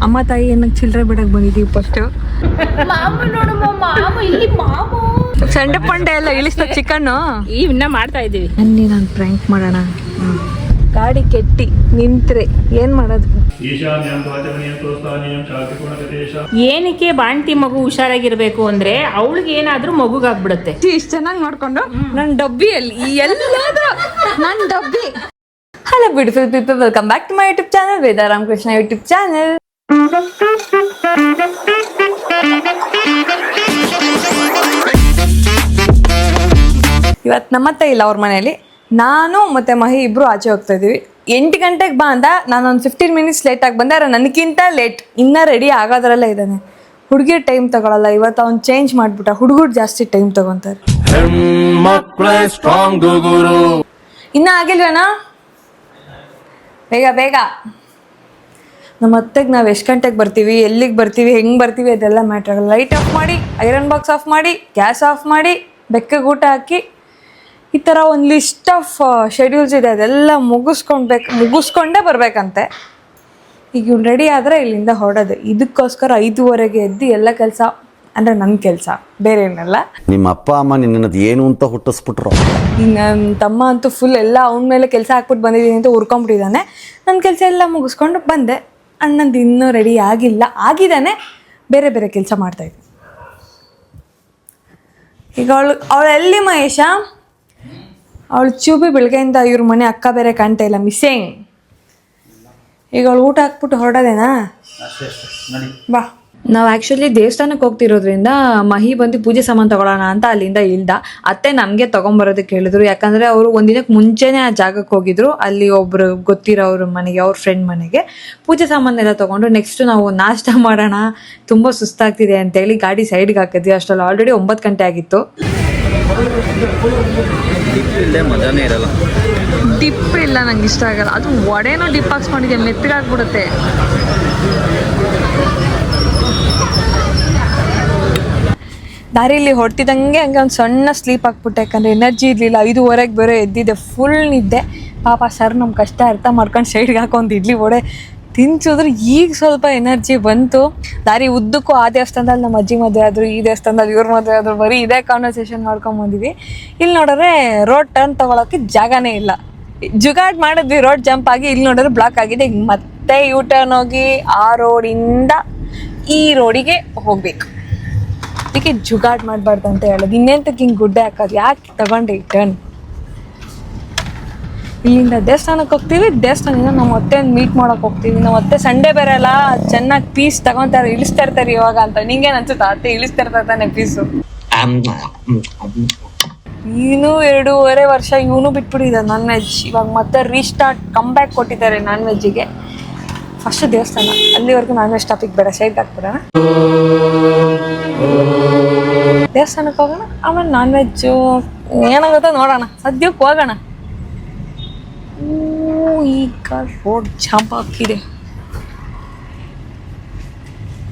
ಅಮ್ಮ ತಾಯಿ ಏನಕ್ಕೆ ಚಿಲ್ಲರೆ ಬಿಡಕ್ಕೆ ಬಂದಿದ್ದೀವಿ ಫಸ್ಟು. ಸಂಡೆ ಪಂಡೆ ಎಲ್ಲ ಇಳಿಸ್ತಾ ಚಿಕನ್ನು ಇನ್ನ ಮಾಡ್ತಾ ಇದೀವಿ. ಅನ್ನಿ ನಾನು ಪ್ರ್ಯಾಂಕ್ ಮಾಡೋಣ. ಗಾಡಿ ಕೆಟ್ಟಿ ನಿಂತ್ರೆ ಏನ್ ಮಾಡೋದು? ಏನಕ್ಕೆ ಬಾಣ್ತಿ ಮಗು ಹುಷಾರಾಗಿರ್ಬೇಕು ಅಂದ್ರೆ ಅವಳಿಗೆ ಏನಾದ್ರೂ ಮಗುಗಾಗ್ಬಿಡುತ್ತೆ. ಇಷ್ಟು ಚೆನ್ನಾಗಿ ನೋಡ್ಕೊಂಡು ನನ್ನ ಡಬ್ಬಿಯಲ್ಲಿ ಎಲ್ಲಾದ್ರೂ ನನ್ನ ಡಬ್ಬಿ. Hello beautiful people, welcome back to my YouTube channel, Veda Ramakrishna YouTube channel. ಇವತ್ತು ನಮ್ಮತ್ತೆ ಇಲ್ಲ ಅವ್ರ ಮನೆಯಲ್ಲಿ. ನಾನು ಮತ್ತು ಮಹಿ ಇಬ್ಬರು ಆಚೆ ಹೋಗ್ತಾ ಇದ್ದೀವಿ. 8 ಗಂಟೆಗೆ ಬಾ ಅಂದ, ನಾನೊಂದು 15 ಮಿನಿಟ್ಸ್ ಲೇಟಾಗಿ ಬಂದೆ. ನನಗಿಂತ ಲೇಟ್, ಇನ್ನೂ ರೆಡಿ ಆಗೋದ್ರಲ್ಲೇ ಇದ್ದಾನೆ. ಹುಡುಗಿರ್ ಟೈಮ್ ತಗೊಳ್ಳಲ್ಲ. ಇವತ್ತು ಅವ್ನು ಚೇಂಜ್ ಮಾಡಿಬಿಟ್ಟ. ಹುಡುಗರು ಜಾಸ್ತಿ ಟೈಮ್ ತಗೊತಾರೆ. ಇನ್ನೂ ಆಗಿಲ್ವೇನಾ? ಬೇಗ ಬೇಗ. ನಮ್ಮ ಅತ್ತೆಗೆ ನಾವು ಎಷ್ಟು ಗಂಟೆಗೆ ಬರ್ತೀವಿ, ಎಲ್ಲಿಗೆ ಬರ್ತೀವಿ, ಹೆಂಗೆ ಬರ್ತೀವಿ ಅದೆಲ್ಲ ಮ್ಯಾಟ್ರ್ ಆಗಲ್ಲ. ಲೈಟ್ ಆಫ್ ಮಾಡಿ, ಐರನ್ ಬಾಕ್ಸ್ ಆಫ್ ಮಾಡಿ, ಗ್ಯಾಸ್ ಆಫ್ ಮಾಡಿ, ಬೆಕ್ಕಗೆ ಊಟ ಹಾಕಿ, ಈ ಥರ ಒಂದು ಲಿಸ್ಟ್ ಆಫ್ ಶೆಡ್ಯೂಲ್ಸ್ ಇದೆ. ಅದೆಲ್ಲ ಮುಗಿಸ್ಕೊಂಡೇ ಬರಬೇಕಂತೆ. ಈಗ ಇವ್ನು ರೆಡಿ ಆದರೆ ಇಲ್ಲಿಂದ ಹೊರಡೋದು. ಇದಕ್ಕೋಸ್ಕರ 5:15 ಎದ್ದು ಎಲ್ಲ ಕೆಲಸ, ಅಂದರೆ ನನ್ನ ಕೆಲಸ, ಬೇರೆ ಏನಲ್ಲ. ನಿಮ್ಮ ಅಪ್ಪ ಅಮ್ಮ ನಿನ್ನದು ಏನು ಅಂತ ಹುಟ್ಟಿಸ್ಬಿಟ್ರು. ನನ್ನ ತಮ್ಮ ಅಂತೂ ಫುಲ್ ಎಲ್ಲ ಅವನ ಮೇಲೆ ಕೆಲಸ ಹಾಕ್ಬಿಟ್ಟು ಬಂದಿದ್ದೀನಿ ಅಂತ ಉರ್ಕೊಂಬಿಟ್ಟಿದ್ದಾನೆ. ನನ್ನ ಕೆಲಸ ಎಲ್ಲ ಮುಗಿಸ್ಕೊಂಡು ಬಂದೆ. ಅಣ್ಣಂದು ಇನ್ನೂ ರೆಡಿ ಆಗಿದ್ದಾನೆ. ಬೇರೆ ಬೇರೆ ಕೆಲಸ ಮಾಡ್ತಾಯಿದ್ದೆ. ಈಗ ಅವಳು ಎಲ್ಲಿ ಮಹೇಶ? ಅವಳು ಚೂಬಿ ಬೆಳಗ್ಗೆಯಿಂದ ಇವ್ರ ಮನೆ ಅಕ್ಕ ಬೇರೆ ಕಾಣ್ತಾ ಇಲ್ಲ, ಮಿಸ್ಸಿಂಗ್. ಈಗ ಅವಳು ಊಟ ಹಾಕ್ಬಿಟ್ಟು ಹೊರಡೋದೇನಾ? ಬಾ. ನಾವು ಆ್ಯಕ್ಚುಲಿ ದೇವಸ್ಥಾನಕ್ಕೆ ಹೋಗ್ತಿರೋದ್ರಿಂದ ಮಹಿ ಬಂದು ಪೂಜೆ ಸಾಮಾನು ತೊಗೊಳ್ಳೋಣ ಅಂತ ಅಲ್ಲಿಂದ ಇಳ್ದ. ಅತ್ತೆ ನಮಗೆ ತೊಗೊಂಬರೋದಕ್ಕೆ ಹೇಳಿದ್ರು. ಯಾಕಂದರೆ ಅವರು ಒಂದಿನಕ್ಕೆ ಮುಂಚೆನೇ ಆ ಜಾಗಕ್ಕೆ ಹೋಗಿದ್ರು. ಅಲ್ಲಿ ಒಬ್ಬರು ಗೊತ್ತಿರೋ ಅವ್ರ ಮನೆಗೆ, ಅವ್ರ ಫ್ರೆಂಡ್ ಮನೆಗೆ ಪೂಜೆ ಸಾಮಾನೆಲ್ಲ ತೊಗೊಂಡು ನೆಕ್ಸ್ಟ್ ನಾವು ನಾಷ್ಟ ಮಾಡೋಣ, ತುಂಬ ಸುಸ್ತಾಗ್ತಿದೆ ಅಂತೇಳಿ ಗಾಡಿ ಸೈಡ್ಗೆ ಹಾಕಿದ್ವಿ. ಅಷ್ಟರಲ್ಲಿ ಆಲ್ರೆಡಿ 9 ಗಂಟೆ ಆಗಿತ್ತು. ಡಿಪ್ ಇಲ್ಲ, ನಂಗೆ ಇಷ್ಟ ಆಗಲ್ಲ. ಅದು ವಡೆನೂ ಡಿಪ್ ಹಾಕ್ಸ್ಕೊಂಡಿದ್ದೆ, ಮೆತ್ತಗಾಗ್ಬಿಡುತ್ತೆ. ದಾರಿಯಲ್ಲಿ ಹೊಡ್ತಿದ್ದಂಗೆ ಹಂಗೆ ಒಂದು ಸಣ್ಣ ಸ್ಲೀಪ್ ಹಾಕ್ಬಿಟ್ಟೆ. ಯಾಕಂದರೆ ಎನರ್ಜಿ ಇರಲಿಲ್ಲ. 5:15 ಬೇರೆ ಎದ್ದಿದ್ದೆ, ಫುಲ್ ನಿದ್ದೆ. ಪಾಪ ಸರ್ ನಮ್ಮ ಕಷ್ಟ ಅರ್ಥ ಮಾಡ್ಕೊಂಡು ಸೈಡ್ಗೆ ಹಾಕೊಂಡು ಇಡ್ಲಿ ವಡೆ ತಿನ್ಸಿದ್ರು. ಈಗ ಸ್ವಲ್ಪ ಎನರ್ಜಿ ಬಂತು. ದಾರಿ ಉದ್ದಕ್ಕೂ ಆ ದೇವಸ್ಥಾನದಲ್ಲಿ ನಮ್ಮ ಅಜ್ಜಿ ಮದುವೆ ಆದರು, ಈ ದೇವಸ್ಥಾನದಲ್ಲಿ ಇವ್ರ ಮದುವೆ ಆದರು, ಬರೀ ಇದೇ ಕಾನ್ವರ್ಸೇಷನ್ ಮಾಡ್ಕೊಂಬಂದಿದ್ವಿ. ಇಲ್ಲಿ ನೋಡಿದ್ರೆ ರೋಡ್ ಟರ್ನ್ ತೊಗೊಳಕ್ಕೆ ಜಾಗನೇ ಇಲ್ಲ. ಜುಗಾಡ್ ಮಾಡಿದ್ವಿ ರೋಡ್ ಜಂಪ್ ಆಗಿ. ಇಲ್ಲಿ ನೋಡಿದ್ರೆ ಬ್ಲಾಕ್ ಆಗಿದೆ. ಈಗ ಮತ್ತೆ ಯೂ ಟರ್ನ್ ಹೋಗಿ ಆ ರೋಡಿಂದ ಈ ರೋಡಿಗೆ ಹೋಗ್ಬೇಕು. ಅದಕ್ಕೆ ಜುಗಾಡ್ ಮಾಡಬಾರ್ದು ಅಂತ ಹೇಳೋದು. ಇನ್ನೇಂತಕ್ಕೆ ಹಿಂಗೆ ಗುಡ್ಡೆ ಹಾಕೋದು? ಯಾಕೆ ತಗೊಂಡೆ ಈ ಟರ್ನ್? ಇಲ್ಲಿಂದ ದೇವಸ್ಥಾನಕ್ಕೆ ಹೋಗ್ತೀವಿ. ದೇವಸ್ಥಾನದಿಂದ ನಮ್ಮ ಅತ್ತೆ ಮೀಟ್ ಮಾಡೋಕೆ ಹೋಗ್ತೀವಿ. ನಮ್ಮ ಅತ್ತೆ ಸಂಡೇ ಬೇರೆ ಅಲ್ಲ, ಚೆನ್ನಾಗಿ ಪೀಸ್ ತಗೊತಾರೆ, ಇಳಿಸ್ತಾ ಇರ್ತಾರೆ ಇವಾಗ ಅಂತ. ನಿಂಗೇನು ಅನ್ಸುತ್ತಾ? ಅತ್ತೆ ಇಳಿಸ್ತಾ ಇರ್ತಾರೆ ತಾನೆ ಪೀಸು. ಇನ್ನೂ 2.5 ವರ್ಷ ಇವನು ಬಿಟ್ಬಿಟ್ಟಿದ್ದ ನಾನ್ ವೆಜ್. ಇವಾಗ ಮತ್ತೆ ರೀಸ್ಟಾರ್ಟ್ ಕಮ್ಬ್ಯಾಕ್ ಕೊಟ್ಟಿದ್ದಾರೆ ನಾನ್ ವೆಜ್ಜಿಗೆ. ಫಸ್ಟ್ ದೇವಸ್ಥಾನ, ಅಲ್ಲಿವರೆಗೂ ನಾನ್ ವೆಜ್ ಟಾಪಿಕ್ ಬೇಡ, ಸೈಡ್ ಹಾಕ್ಬಿಡೋಣ. ದೇವಸ್ಥಾನಕ್ಕೆ ಹೋಗೋಣ, ಆಮೇಲೆ ನಾನ್ ವೆಜ್ಜು ಏನಾಗುತ್ತೋ ನೋಡೋಣ. ಸದ್ಯಕ್ಕೆ ಹೋಗೋಣ. ಈಗ ರೋಡ್ ಜಾಂಪ್ ಆಗ್ತಿದೆ.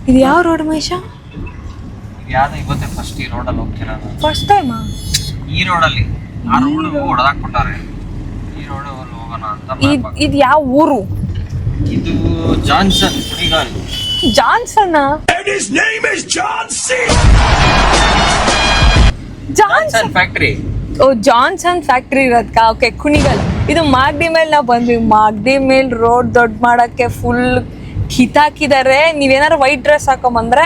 ಇದು ಯಾವ ರೋಡ್ ಮಹೇಶ? ಫಸ್ಟ್ ಟೈಮಾ ಈ ರೋಡಲ್ಲಿ? ಆ ರೋಡ್ ಹೊಡೆದಾಕ್ಬಿಟ್ಟಾರೆ. ಈ ರೋಡ್ ಹೋಗೋಣ ಅಂತ. ಇದು ಯಾವ ಊರು? ಇದು Johnson Kunigal. Johnson? Johnson factory. ಓ, ಜಾನ್ಸನ್ ಫ್ಯಾಕ್ಟ್ರಿ ಇರೋದಕ್ಕ? ಓಕೆ, ಕುಣಿಗಲ್. ಇದು ಮಾಗಡಿ ಮೇಲೆ ನಾವು ಬಂದ್ವಿ. ಮಾಗಡಿ ಮೇಲೆ ರೋಡ್ ದೊಡ್ಡ ಮಾಡೋಕ್ಕೆ ಫುಲ್ ಕಿತ್ತಾಕಿದ್ದಾರೆ. ನೀವೇನಾದ್ರು ವೈಟ್ ಡ್ರೆಸ್ ಹಾಕೊಂಬಂದ್ರೆ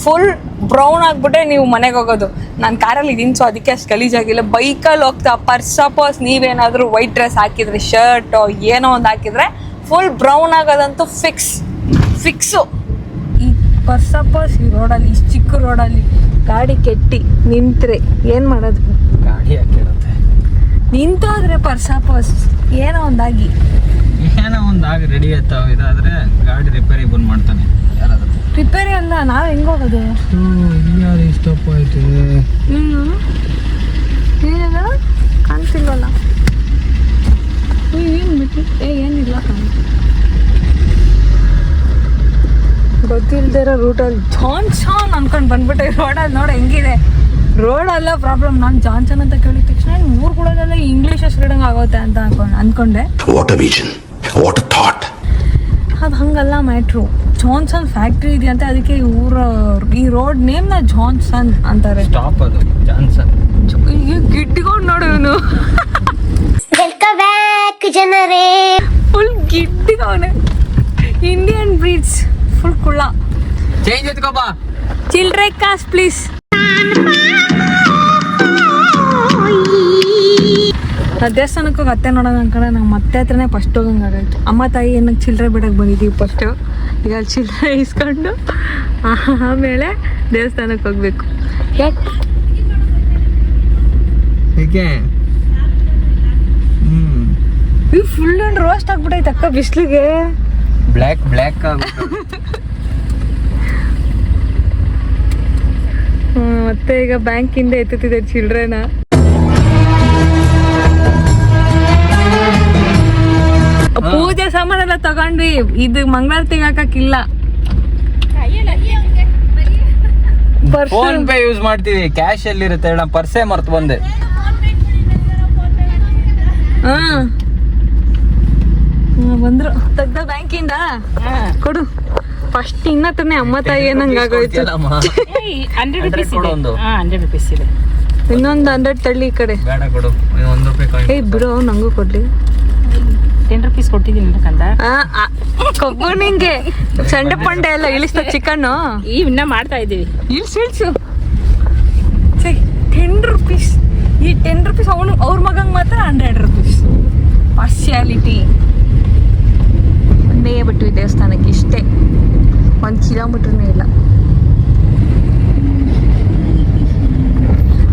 ಫುಲ್ ಬ್ರೌನ್ ಆಗಿಬಿಟ್ಟೆ ನೀವು ಮನೆಗೆ ಹೋಗೋದು. ನಾನು ಕಾರಲ್ಲಿ ಇದ್ದೀನಿ, ಸೊ ಅದಕ್ಕೆ ಅಷ್ಟು ಗಲೀಜಾಗಿಲ್ಲ. ಬೈಕಲ್ಲಿ ಹೋಗ್ತಾ ಸಪೋಸ್ ನೀವೇನಾದರೂ ವೈಟ್ ಡ್ರೆಸ್ ಹಾಕಿದ್ರೆ, ಶರ್ಟು ಏನೋ ಒಂದು ಹಾಕಿದ್ರೆ ಫುಲ್ ಬ್ರೌನ್ ಆಗೋದಂತೂ ಫಿಕ್ಸು. ಈ ಸಪೋಸ್ ಈ ರೋಡಲ್ಲಿ, ಇಷ್ಟು ಚಿಕ್ಕ ರೋಡಲ್ಲಿ ಗಾಡಿ ಕೆಟ್ಟಿ ನಿಂತ್ರೆ ಏನು ಮಾಡೋದು? ಗಾಡಿ ಹಾಕಿಡುತ್ತೆ. ನಿಂತೋದ್ರೆ ಸಪೋಸ್ ಏನೋ ಒಂದಾಗಿ ರೆಡಿ ಆಯ್ತಾವ. ಇದಾದ್ರೆ ಗಾಡಿ ರಿಪೇರಿ ಬಂದ್ ಮಾಡ್ತಾನೆ ಯಾರಾದ್ರೂ. ರಿಪೇರಿ ಅಲ್ಲ, ನಾವು ಹೆಂಗೆ ಹೋಗೋದು? ಯಾರು ಇಷ್ಟಪ್ಪ ಆಯ್ತು. ಏನಿಲ್ಲ ಕಾಣ್ತಿಲ್ವಲ್ಲ. ಏನು ಬಿಟ್ಟು ಏನಿಲ್ಲ ಗೊತ್ತಿಲ್ಲದೆ ಇರೋ ರೂಟಲ್ಲಿ ಜಾನ್ಸನ್ ಅನ್ಕೊಂಡು ಬಂದ್ಬಿಟ್ಟೆ. ರೋಡಲ್ಲಿ ನೋಡಿ ಹೆಂಗಿದೆ. ರೋಡಲ್ಲ ಪ್ರಾಬ್ಲಮ್. ನಾನು ಜಾನ್ಸನ್ ಅಂತ ಕೇಳಿದ ತಕ್ಷಣ ಊರುಗಳಲ್ಲೆಲ್ಲ ಇಂಗ್ಲೀಷ್ ಹೆಸರಿಡಂಗೆ ಆಗುತ್ತೆ ಅಂತ ಅನ್ಕೊಂಡೆ. ಅದು ಹಂಗಲ್ಲ ಮ್ಯಾಟ್ರು. ಜಾನ್ಸನ್ ಫ್ಯಾಕ್ಟ್ರಿ ಇದೆಯಂತೆ, ಅದಕ್ಕೆ ಈ ರೋಡ್ ನೇಮ್ನ ಜಾನ್ಸನ್ ಅಂತಾರೆ. ಸ್ಟಾಪ್ ಅದು ಜಾನ್ಸನ್. ಈಗ ಗಿಡ್ಡಿಕೊಂಡು ನೋಡು ಇವನು, ವೆಲ್ಕಮ್ ಬ್ಯಾಕ್ ಜನರೇ. ಫುಲ್ ಗಿಡ್ಡಿಗವನೆ. ಇಂಡಿಯನ್ ಬ್ರೀಡ್ಸ್ ಫುಲ್ ಕುಳ್ಳ. ಚೇಂಜ್ ಎತ್ಕೋಬಾ. ಚಿಲ್ಡ್ರೆ ಕಾಸ್ ಪ್ಲೀಸ್. ದೇವಸ್ಥಾನಕ್ಕೆ ಹೋಗಿ ಅತ್ತೆ ನೋಡೋಣ ಅನ್ಕೊಂಡೆ, ನಮ್ಮ ಅತ್ತೆ ಹತ್ರನೇ ಫಸ್ಟ್ ಹೋಗಂಗಾಗಾಯ್ತು. ಅಮ್ಮ ತಾಯಿ ಏನಕ್ಕೆ ಚಿಲ್ಲರೆ ಬಿಡಕ್ಕೆ ಬಂದಿದ್ದೀವಿ ಫಸ್ಟು. ಈಗ ಅಲ್ಲಿ ಚಿಲ್ಲರೆ ಇಸ್ಕೊಂಡು ಆಮೇಲೆ ದೇವಸ್ಥಾನಕ್ಕೆ ಹೋಗ್ಬೇಕು. ಯಾಕೆ ಈ ಫುಲ್ ಅಂಡ್ ರೋಸ್ಟ್ ಆಗ್ಬಿಟ್ಟೈತೆ ಅಕ್ಕ ಬಿಸಿಲಿಗೆ. ಬ್ಲ್ಯಾಕ್ ಮತ್ತೆ ಈಗ ಬ್ಯಾಂಕಿಂದ ಎತ್ತುತ್ತಿದೆ ಚಿಲ್ಡ್ರೆನ. ಪೂಜೆ ಸಾಮಾನೆಲ್ಲ ತಗೊಂಡ್ವಿ, ಇದು ಮಂಗಳಾರತಿಗೆ ಹಾಕಕ್ಕಿಲ್ಲ. ಫೋನ್ ಪೇ ಯೂಸ್ ಮಾಡ್ತೀವಿ, ಕ್ಯಾಶ್ ಎಲ್ಲಿರುತ್ತೆ ಹೇಳ, ಪರ್ಸೇ ಮರ್ತು ಬಂದೆ. ಬಂದ್ರು ತೆಗ್ದ ಬ್ಯಾಂಕಿಂದ ಕೊಡು ಫಸ್ಟ್. ಇನ್ನತ್ರನೇ ಅಮ್ಮ ತಾಯಿ ಏನಂಗ ಆಗೋಯ್ತು. 100 rupees ಇದೆ. ಇನ್ನೊಂದು 100 ತಳ್ಳಿ ಈ ಕಡೆ. ಬೇಡ ಕೊಡು, 1 ರೂಪಾಯಿ. ಏಯ್ ಬಿಡು, ನಂಗೂ ಕೊಡ್ಲಿ. 10 rupees ಕೊಟ್ಟಿದ್ದೀನಿ ಕಂದ. ಕೊಬ್ಬು ನಿಂಗೆ ಸಂಡೆ ಪಂಡೆ ಎಲ್ಲ ಇಳಿಸ್ತ ಚಿಕನ್ನು ಇನ್ನ ಮಾಡ್ತಾ ಇದೀವಿ. ಇಳ್ಸು 10 rupees. ಈ 10 rupees ಅವ್ರ ಮಗಂಗೆ ಮಾತ್ರ 100 rupees. ಪಾರ್ಶಿಯಾಲಿಟಿ. ಒಂದೇ ಬಿಟ್ಟು ಈ ದೇವಸ್ಥಾನಕ್ಕೆ ಇಷ್ಟೇ, 1 ಕಿಲೋಮೀಟರ್ನೇ ಇಲ್ಲ.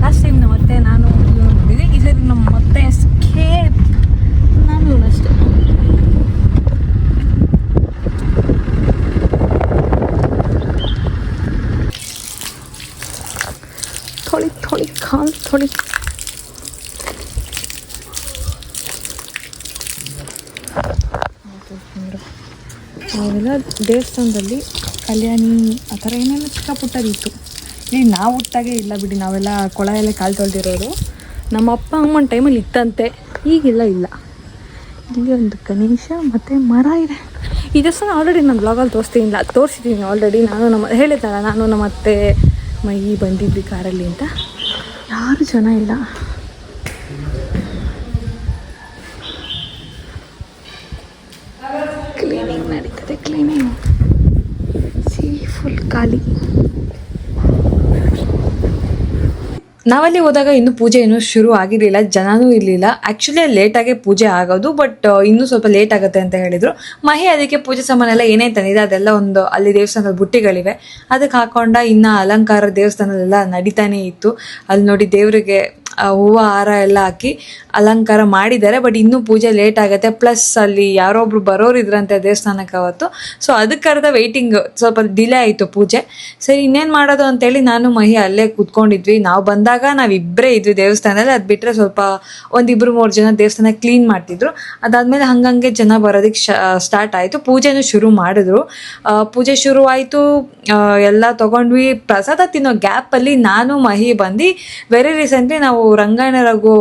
ಲಾಸ್ಟ್ ಟೈಮ್ ನಮ್ಮ ಅತ್ತೆ ನಾನು ನೋಡಿದ್ದೆ, ಈ ಸರಿ ನಮ್ಮ ಮತ್ತೆ ಸ್ಕೇಪ್ ನಾನು ಅಷ್ಟೇ. ಥೋಡಿ ಕಾಲ್ ಥೋಡಿ. ಅವೆಲ್ಲ ದೇವಸ್ಥಾನದಲ್ಲಿ ಕಲ್ಯಾಣಿ ಆ ಥರ ಏನೇನೋ ಚಿಕ್ಕ ಪುಟ್ಟದಿತ್ತು. ಈಗ ನಾವು ಹುಟ್ಟಾಗೆ ಇಲ್ಲ ಬಿಡಿ, ನಾವೆಲ್ಲ ಕೊಳ ಎಲ್ಲ ಕಾಲು ತೊಳೆದಿರೋರು. ನಮ್ಮ ಅಪ್ಪ ಅಮ್ಮನ ಟೈಮಲ್ಲಿ ಇತ್ತಂತೆ, ಈಗಿಲ್ಲ. ಇಲ್ಲಿ ಒಂದು ಗಣೇಶ ಮತ್ತು ಮರ ಇದೆ. ಈ ದೇವಸ್ಥಾನ ಆಲ್ರೆಡಿ ನಾನು ಬ್ಲಾಗಲ್ಲಿ ತೋರಿಸಿದ್ದೀನಿ ಆಲ್ರೆಡಿ. ಹೇಳಿದ್ದಲ್ಲ, ನಾನು ನಮ್ಮ ಅತ್ತೆ ಮೈ ಬಂದಿದ್ವಿ ಕಾರಲ್ಲಿ ಅಂತ. ಯಾರು ಜನ ಇಲ್ಲ. ಕ್ಲೀನಿಂಗ್ ನಡೀತದೆ, ಕ್ಲೀನಿಂಗ್. ಫುಲ್ ಖಾಲಿ. ನಾವಲ್ಲಿ ಹೋದಾಗ ಇನ್ನೂ ಪೂಜೆ ಇನ್ನೂ ಶುರು ಆಗಿರಲಿಲ್ಲ, ಜನನೂ ಇರಲಿಲ್ಲ. ಆ್ಯಕ್ಚುಲಿ ಲೇಟಾಗೆ ಪೂಜೆ ಆಗೋದು, ಬಟ್ ಇನ್ನೂ ಸ್ವಲ್ಪ ಲೇಟ್ ಆಗುತ್ತೆ ಅಂತ ಹೇಳಿದರು. ಮಹಿ ಅದಕ್ಕೆ ಪೂಜೆ ಸಾಮಾನೆಲ್ಲ ಏನೇನು ತಂದಿದೆ ಅದೆಲ್ಲ ಒಂದು ಅಲ್ಲಿ ದೇವಸ್ಥಾನದ ಬುಟ್ಟಿಗಳಿವೆ, ಅದಕ್ಕೆ ಹಾಕೊಂಡ. ಇನ್ನು ಅಲಂಕಾರ ದೇವಸ್ಥಾನದೆಲ್ಲ ನಡೀತಾನೆ ಇತ್ತು. ಅಲ್ಲಿ ನೋಡಿ ದೇವರಿಗೆ ಹೂವು ಹಾರ ಎಲ್ಲ ಹಾಕಿ ಅಲಂಕಾರ ಮಾಡಿದ್ದಾರೆ, ಬಟ್ ಇನ್ನೂ ಪೂಜೆ ಲೇಟ್ ಆಗುತ್ತೆ. ಪ್ಲಸ್ ಅಲ್ಲಿ ಯಾರೊಬ್ರು ಬರೋರು ಇದ್ರಂತೆ ದೇವಸ್ಥಾನಕ್ಕೆ ಅವತ್ತು, ಸೊ ಅದಕ್ಕರ್ಧ ವೆಯ್ಟಿಂಗ್, ಸ್ವಲ್ಪ ಡಿಲೇ ಆಯಿತು ಪೂಜೆ. ಸರಿ ಇನ್ನೇನು ಮಾಡೋದು ಅಂತೇಳಿ ನಾನು ಮಹಿ ಅಲ್ಲೇ ಕೂತ್ಕೊಂಡಿದ್ವಿ. ನಾವು ಬಂದಾಗ ನಾವಿಬ್ಬರೇ ಇದ್ವಿ ದೇವಸ್ಥಾನದಲ್ಲಿ. ಅದು ಬಿಟ್ಟರೆ ಸ್ವಲ್ಪ 1-2-3 ಜನ ದೇವಸ್ಥಾನ ಕ್ಲೀನ್ ಮಾಡ್ತಿದ್ರು. ಅದಾದಮೇಲೆ ಹಂಗಂಗೆ ಜನ ಬರೋದಕ್ಕೆ ಸ್ಟಾರ್ಟ್ ಆಯಿತು. ಪೂಜೆನೂ ಶುರು ಮಾಡಿದ್ರು. ಪೂಜೆ ಶುರು ಆಯಿತು, ಎಲ್ಲ ತೊಗೊಂಡ್ವಿ. ಪ್ರಸಾದ ತಿನ್ನೋ ಗ್ಯಾಪಲ್ಲಿ ನಾನು ಮಹಿ ಬಂದು ವೆರಿ ರೀಸೆಂಟ್ಲಿ ನಾವು ರಂಗಾಯಣ ರಘು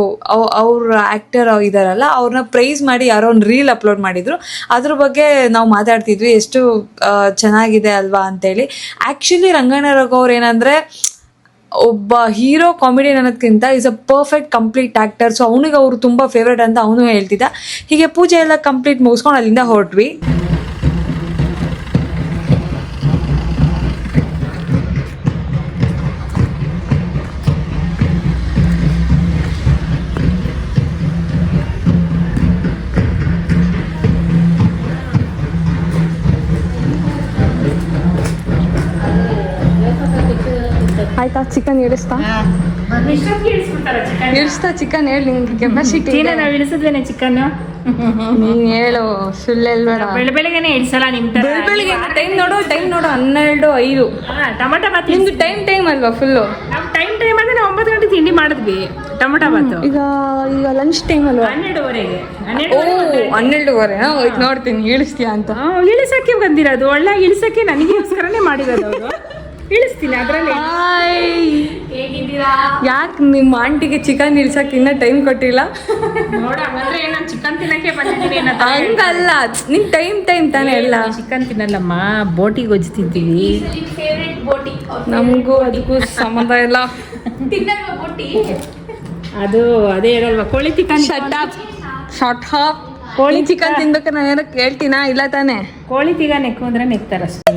ಅವ್ರ ಆ್ಯಕ್ಟರ್ ಇದ್ದಾರಲ್ಲ, ಅವ್ರನ್ನ ಪ್ರೈಸ್ ಮಾಡಿ ಯಾರೋ ಒಂದು ರೀಲ್ ಅಪ್ಲೋಡ್ ಮಾಡಿದ್ರು. ಅದ್ರ ಬಗ್ಗೆ ನಾವು ಮಾತಾಡ್ತಿದ್ವಿ, ಎಷ್ಟು ಚೆನ್ನಾಗಿದೆ ಅಲ್ವಾ ಅಂತೇಳಿ. ಆ್ಯಕ್ಚುಲಿ ರಂಗಾಯಣ ರಘು ಅವ್ರು ಏನಂದರೆ ಒಬ್ಬ ಹೀರೋ ಕಾಮಿಡಿಯನ್ ಅನ್ನೋದಕ್ಕಿಂತ is a perfect complete actor. So ಅವನಿಗೆ ಅವರು ತುಂಬ ಫೇವ್ರೇಟ್ ಅಂತ ಅವನು ಹೇಳ್ತಿದ್ದ. ಹೀಗೆ ಪೂಜೆ ಎಲ್ಲ ಕಂಪ್ಲೀಟ್ ಮುಗಿಸ್ಕೊಂಡು ಅಲ್ಲಿಂದ ಹೊರಟ್ವಿ. ಆಯ್ತಾ ಚಿಕನ್ ಇಳಿಸ್ತಾ ಚಿಕನ್ ಹೇಳಿ ನಿಮ್ಗೆ ಕೆಪಾಸಿಟಿ. ನಾವು ಇಳಿಸಿದ್ವೇನೆ ಚಿಕನ್, ನೀನ್ ಹೇಳು, ಸುಳ್ಳೆಲ್ಬೇಡ. ಬೆಳಗ್ಗೆನೆ ಇಳಿಸಲ್ಲ ನಿಮ್ ಬೆಳಿಗ್ಗೆ ಟೈಮ್ ನೋಡು 12:05. ಟೊಮಟೊ ಬಾತ್ ನಿಮ್ದು ಟೈಮ್ ಅಲ್ವಾ ಫುಲ್ಲು? ನಾವು ಟೈಮ್ ಅಂದ್ರೆ ನಾವು 9 ಗಂಟೆ ತಿಂಡಿ ಮಾಡಿದ್ವಿ ಟೊಮಟೊ ಬಾತ್. ಈಗ ಲಂಚ್ ಟೈಮ್ ಅಲ್ವಾ? 12:30. ಓ 12:30. ಹೋಯ್ತು ನೋಡ್ತೀನಿ ಇಳಿಸ್ತೀಯಾ ಅಂತ. ಇಳಿಸಕ್ಕೆ ಬಂದಿರೋದು, ಒಳ್ಳೆ ಇಳಿಸಕ್ಕೆ ನನಗೋಸ್ಕರನೇ ಮಾಡಿರೋದು ಅವರು. ಇಳಿಸ್ತೀನಿ ಅದರಲ್ಲಿ. ಹೇಗಿದ್ದೀರಾ? ಯಾಕೆ ನಿಮ್ಮ ಆಂಟಿಗೆ ಚಿಕನ್ ಇಳ್ಸಕ್ಕೆ ಇನ್ನೂ ಟೈಮ್ ಕೊಟ್ಟಿಲ್ಲ? ನೋಡ ಹಂಗಂದ್ರೆ ನಾನು ಚಿಕನ್ ತಿನ್ನಕ್ಕೆ ಬಂದಿದ್ದೀನಿ ಹಂಗಲ್ಲ, ನಿನ್ ಟೈಮ್ ತಾನೇ ಎಲ್ಲ. ಚಿಕನ್ ತಿನ್ನಲ್ಲಮ್ಮ, ಬೋಟಿ ಗೊಜ್ಜು ತಿಂತೀವಿ. ನಮಗೂ ಅದಕ್ಕೂ ಸಂಬಂಧ ಇಲ್ಲ. ಅದು ಅದೇ ಹೇಳಲ್ವಾ, ಕೋಳಿ ಚಿಕನ್. ಶಾರ್ಟ್ ಹಾಪ್ ಕೋಳಿ ಚಿಕನ್ ತಿನ್ಬೇಕಾದ್ರೆ ನಾನು ಏನೋ ಕೇಳ್ತೀನಾ? ಇಲ್ಲ ತಾನೇ. ಕೋಳಿ ತಿಗ ನೆಕ್ಕು ಅಂದ್ರೆ ನೆಕ್ತಾರ ಅಷ್ಟೇ.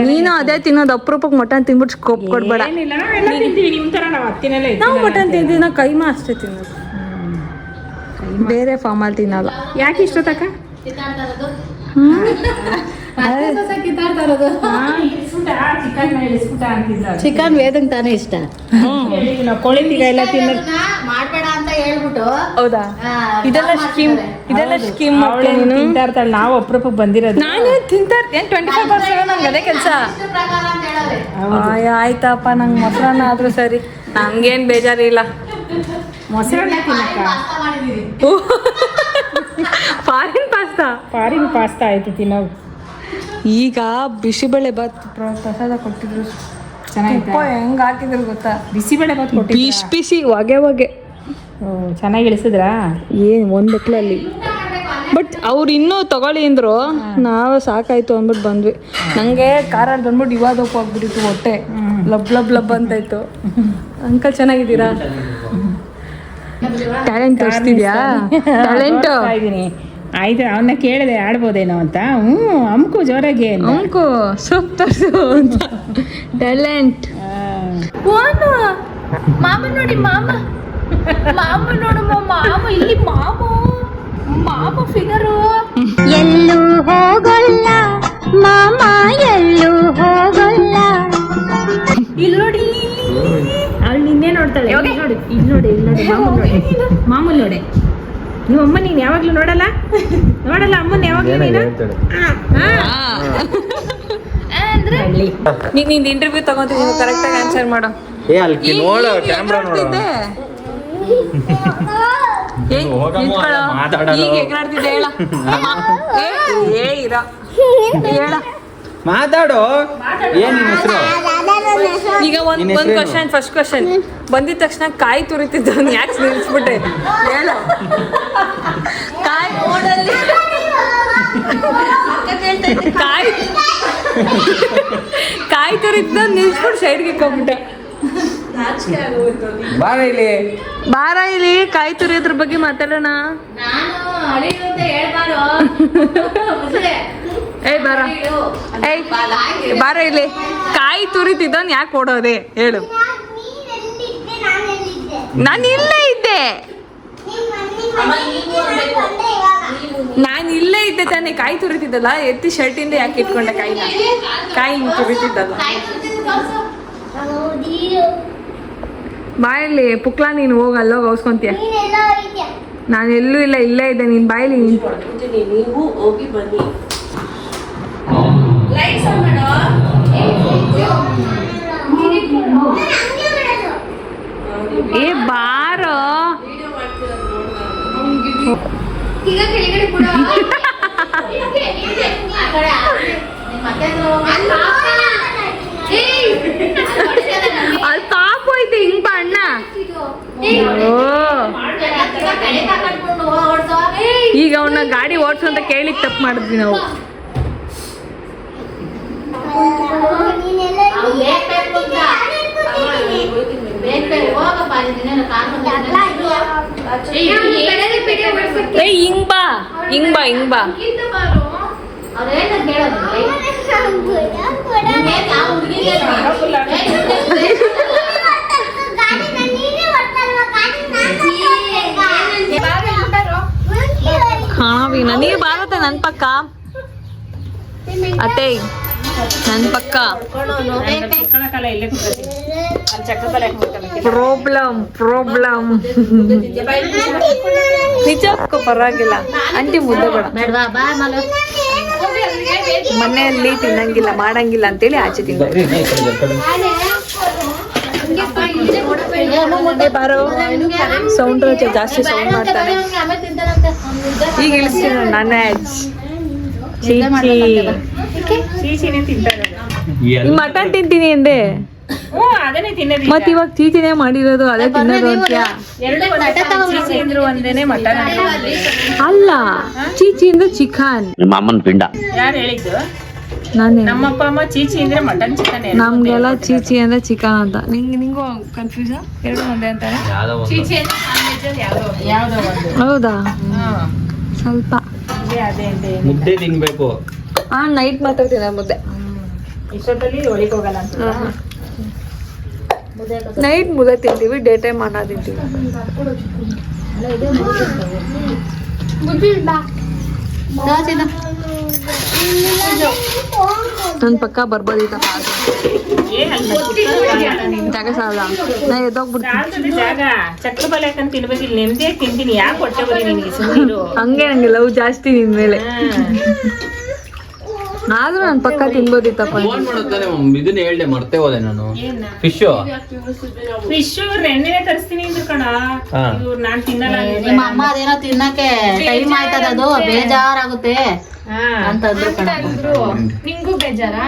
ನೀನು ಅದೇ ತಿನ್ನೋದು. ಅಪರೂಪಕ್ಕೆ ಮಟನ್ ತಿನ್ಬಿಟ್ಟು ಸ್ಕೋಪ್ ಕೊಡ್ಬೇಡ. ಏನಿಲ್ಲ, ನಾವೆಲ್ಲ ತಿಂತೀವಿ ನಿಮ್ ತರ. ನಾವು ಹತ್ತಿನಲ್ಲೇ ನಾವು ಮಟನ್ ತಿಂತೀವಿ, ನಾವು ಕೈಮಾ ಅಷ್ಟೇ ತಿನ್ನೋದು, ಬೇರೆ ಫಾರ್ಮಲ್ಲಿ ತಿನ್ನಲ್ಲ. ಯಾಕೆ ಇಷ್ಟೊತ್ತಕ್ಕ? ಚಿಕನ್ ವೇದಂಗ್ ತಾನೇ ಇಷ್ಟ. ನಾವು ಕೋಳಿ ತಿಗ ಎಲ್ಲ ತಿನ್ನೋದು ಮಾಡ್ಬೇಡ ಅಂತ ಹೇಳ್ಬಿಟ್ಟು ಹೌದಾ? ಇದೆಲ್ಲ ಸ್ಕೀಮ್ ತಿಂತಾ ಇರ್ತಾಳೆ. ನಾವು ಅಪರೂಪಕ್ಕೆ ಬಂದಿರೋದು. ನಾನು ತಿಂತಾ ಇರ್ತೇನೆ 24/7. ನಂಗೆ ಅದೇ ಕೆಲಸ. ಪ್ರಕಾರ ಅಂತ ಹೇಳೋರೆ. ಆಯ್ತಪ್ಪ, ನಂಗೆ ಮೊಸರನ್ನ ಆದ್ರೂ ಸರಿ, ನಂಗೇನು ಬೇಜಾರಿಲ್ಲ. ಮೊಸರನ್ನ ತಿನ್ನಕ್ಕ ಫಾರಿನ್ ಪಾಸ್ತಾ ಆಯ್ತು ತಿನ್ನೋದು. ಈಗ ಬಿಸಿಬೇಳೆ ಬಾತ್ ಪ್ರಸಾದ ಕೊಟ್ಟಿದ್ರು, ಚೆನ್ನಾಗಿತ್ತು. ಹೆಂಗ್ ಹಾಕಿದ್ರು ಗೊತ್ತಾ? ಬಿಸಿಬೇಳೆ ಬಾತ್ ಕೊಟ್ಟಿದ್ರಾ? ಬಿಸಿ ಹೊಗೆ ಚೆನ್ನಾಗಿ ಇಳಿಸಿದ್ರಾ? ಏನು ಒಂದು ಬಟ್ಲಲ್ಲಿ. ಬಟ್ ಅವ್ರು ಇನ್ನೂ ತಗೊಳ್ಳಿ ಅಂದ್ರು, ನಾವು ಸಾಕಾಯ್ತು ಅಂದ್ಬಿಟ್ಟು ಬಂದ್ವಿ. ನಂಗೆ ಕಾರಲ್ಲಿ ಬಂದ್ಬಿಟ್ಟು ಇವಾಗ ಹೋಗ್ಬಿಟ್ಟಿತ್ತು, ಹೊಟ್ಟೆ ಲಬ್ ಅಂತಾಯ್ತು. ಅಂಕಲ್ ಚೆನ್ನಾಗಿದ್ದೀರಾ? ಟ್ಯಾಲೆಂಟ್ ತೋರಿಸ್ತಿದ್ಯಾ? ಟ್ಯಾಲೆಂಟು ಇದ್ದೀನಿ. ಆಯ್ತು, ಅವನ್ನ ಕೇಳಿದೆ ಆಡ್ಬೋದೇನೋ ಅಂತ. ಅಮ್ಕು ಜೋರಾಗಿ ಅಂಕು ಸೂಪರ್ ಅಂತ ಟ್ಯಾಲೆಂಟ್. ಮಾಮ ನೋಡಿ, ಮಾಮ ನೋಡು, ಮಾಮ ಇಲ್ಲಿ, ಮಾಮ ಫಿಗರು. ಎಲ್ಲೂ ಹೋಗಲ್ಲ ಮಾಮ, ಎಲ್ಲೂ ಹೋಗಲ್ಲ. ಇಲ್ಲಿ ನೋಡಿ, ಅವಳು ನಿನ್ನೆ ನೋಡ್ತಾಳೆ. ಇಲ್ಲಿ ನೋಡಿ ಮಾಮೂಲ್ ನೋಡಿ. ನಿಮ್ಮಮ್ಮ ನೀನು ಯಾವಾಗ್ಲೂ ನೋಡಲ್ಲ ಅಮ್ಮನ ಯಾವಾಗ್ಲೂ ನೀನು? ನಿಂದು ಇಂಟರ್ವ್ಯೂ ತಗೊಂತೀನಿ, ನೀವು ಕರೆಕ್ಟಾಗಿ ಆನ್ಸರ್ ಮಾಡು. ಈಗ ಎಗರಾಡ್ತಿದ್ದೆ ಹೇಳ. ಹೇಳ ಮಾತಾಡು. ಏನ್ ಹೆಸರು? ಈಗ ಒಂದು ಕ್ವಶನ್, ಫಸ್ಟ್ ಕ್ವಶನ್ ಬಂದಿದ ತಕ್ಷಣ ಕಾಯಿ ತುರಿತಿದ್ದವನು ಯಾಕೆ ನಿಲ್ಲಿಸ್ಬಿಟ್ಟೆ? ಹೇಳ. ಕಾಯಿ ತುರಿತಿದ್ದ ನಿಲ್ಸ್ಬಿಟ್ಟು ಸೈಡ್ಗೆ ಇಕ್ಕೊಂಡ್ಬಿಟ್ಟೆ. ಬಾರ ಇಲ್ಲಿ ಕಾಯಿ ತುರಿಯೋದ್ರ ಬಗ್ಗೆ ಮಾತಾಡೋಣ. ಬಾರ ಇಲ್ಲಿ. ಕಾಯಿ ತುರಿತಿದ್ದವನ್ ಯಾಕೆ ಓಡೋದೆ ಹೇಳು? ನಾನು ಇಲ್ಲೇ ಇದ್ದೆ ತಾನೆ. ಕಾಯಿ ತುರಿತಿದ್ದಲ್ಲ, ಎತ್ತಿ ಶರ್ಟಿಂದ ಯಾಕೆ ಇಟ್ಕೊಂಡೆ ಕಾಯಿನ? ಕಾಯಿ ಹಿಂಗ್ ತುರಿತಿದ್ದಲ್ಲ. ಬಾಯಲ್ಲಿ ಪುಕ್ಲಾ, ನೀನು ಹೋಗಲ್ಲ, ಗೌಸ್ಕೊಂತೀಯ. ನಾನು ಎಲ್ಲೂ ಇಲ್ಲ, ಇಲ್ಲೇ ಇದ್ದೆ. ನೀನ್ ಬಾಯಲ್ಲಿ ನೀವು ಹೋಗಿ ಬನ್ನಿ. ಏ ಬಾರೋ. ಅಲ್ಲಿ ತಾಕೋಯ್ತು ಹಿಂಗ್ ಬಾ ಅಣ್ಣ. ಈಗ ಅವನ್ನ ಗಾಡಿ ಓಡಿಸು ಅಂತ ಕೇಳಿ ತಪ್ಪು ಮಾಡಿದ್ವಿ ನಾವು. ಹಿಂಗ್ ಬಾ. ಕಾವಿನ ನೀ ಬಾರತ್ತ ನನ್ ಪಕ್ಕ. ಅತ್ತೆ ನನ್ ಪಕ್ಕ. ಪ್ರಾಬ್ಲಮ್ ನಿಜಕ್ಕೂ ಪರವಾಗಿಲ್ಲ. ಆಂಟಿ ಮುದ್ದೆ ಬೇಡ, ಮನೆಯಲ್ಲಿ ತಿನ್ನಂಗಿಲ್ಲ ಮಾಡಂಗಿಲ್ಲ ಅಂತೇಳಿ ಆಚೆ ತಿಂದ. ಮುದ್ದೆ ಬಾರೋ. ಸೌಂಡ್ ಜಾಸ್ತಿ ಸೌಂಡ್ ಮಾಡ್ತಾನೆ. ಈಗ ಇಳಿಸ್ತೀನಿ ನಾನ್ ವೆಜ್. ಚೀಚಿನೇ ತಿಂತಾರೆ. ಈ ಮಟನ್ ತಿಂತೀನಿ ಅಂದೆ ಹ್ಞೂ ಅದನ್ನೇ ತಿನ್ನೋದು ಮತ್ ಇವಾಗ ಚೀಚಿನೇ ಮಾಡಿರೋದು ಅದೇ ತಿನ್ನೋದು ಅಂತ್ಯ ಎರಡು ಒಂದೇನೆ ಮಟನ್ ಅಲ್ಲ ಚೀಚಿ ಅಂದ್ರೆ ಚಿಕನ್ ನಿಮ್ಮ ಅಮ್ಮನ ಪಿಂಡ. ಯಾರು ಹೇಳಿದ್ದು? ನಾನೇ ನಮ್ಮಪ್ಪ ಅಮ್ಮ ಚೀಚಿ ಅಂದ್ರೆ ಮಟನ್ ಚಿಕನ್ ನಮ್ಗೆಲ್ಲ ಚೀಚಿ ಅಂದ್ರೆ ಚಿಕನ್ ಅಂತ ನಿಂಗೂ ಕನ್ಫ್ಯೂಸ್ ಎರಡು ಒಂದೇ ಅಂತಾರೆ ಯಾವ್ದೋ ಒಂದು ಹೌದಾ ಸ್ವಲ್ಪ ಅದೇ ಅಂತ ಮುದ್ದೆ ತಿನ್ಬೇಕು. ನೈಟ್ ಮಾತ್ರ ತಿನ್ನೋ ಮುದ್ದೆ ಇಷ್ಟೊತ್ತಲ್ಲಿ ಒಳಗೆ ಹೋಗಲ್ಲ ಅಂತ ನೈಟ್ ಮುದ್ದೆ ತಿಂತೀವಿ ಡೇ ಟೈಮ್ ಅನ್ನ ತಿಂತೀವಿ ನನ್ ಪಕ್ಕ ಬರ್ಬೋದಿತ್ತಪ್ಪ ಜಾಗ ಸಾಲ ನಾ ಎದ್ದೋಗ್ಬಿಡ್ತೀನಿ ಜಾಗ ಚಕ್ರ ಬಲೆ ಹಾಕಂತ ತಿನ್ಬೇಕಿಲ್ಲ ನೆಮ್ಮದಿಯಾಗಿ ತಿಂತೀನಿ ಯಾಕೆ ಹೊಟ್ಟೆ ಬರೀ ನಿನಗೆ ಸುಮ್ಮನಿರು ಹಂಗೆ ನಂಗೆ ಲವ್ ಜಾಸ್ತಿ ನಿನ್ ಮೇಲೆ ಆದ್ರೂ ನನ್ ಪಕ್ಕ ತಿನ್ಬೋದಿತ್ತಪ್ಪ ಫೋನ್ ಮಾಡೋದಾನೆ ಇದನ್ನ ಹೇಳ್ದೆ ಮರ್ತೇ ಹೋದೆ ನಾನು. ಫಿಶ್ ಎಣ್ಣೆನೆ ತರಿಸ್ತೀನಿ ಅಂದ್ರು ಕಣ ಇವ್ರು ನಾನ್ ತಿನ್ನಲ್ಲ ನಿಮ್ಮ ಅಮ್ಮ ಅದೇನೋ ತಿನ್ನಕ್ಕೆ ಟೈಮ್ ಆಯ್ತದ ಅದು ಬೇಜಾರಾಗುತ್ತೆ ಅಂತಂದ್ರು ಕಣ. ನಿಂಗೂ ಬೇಜಾರಾ?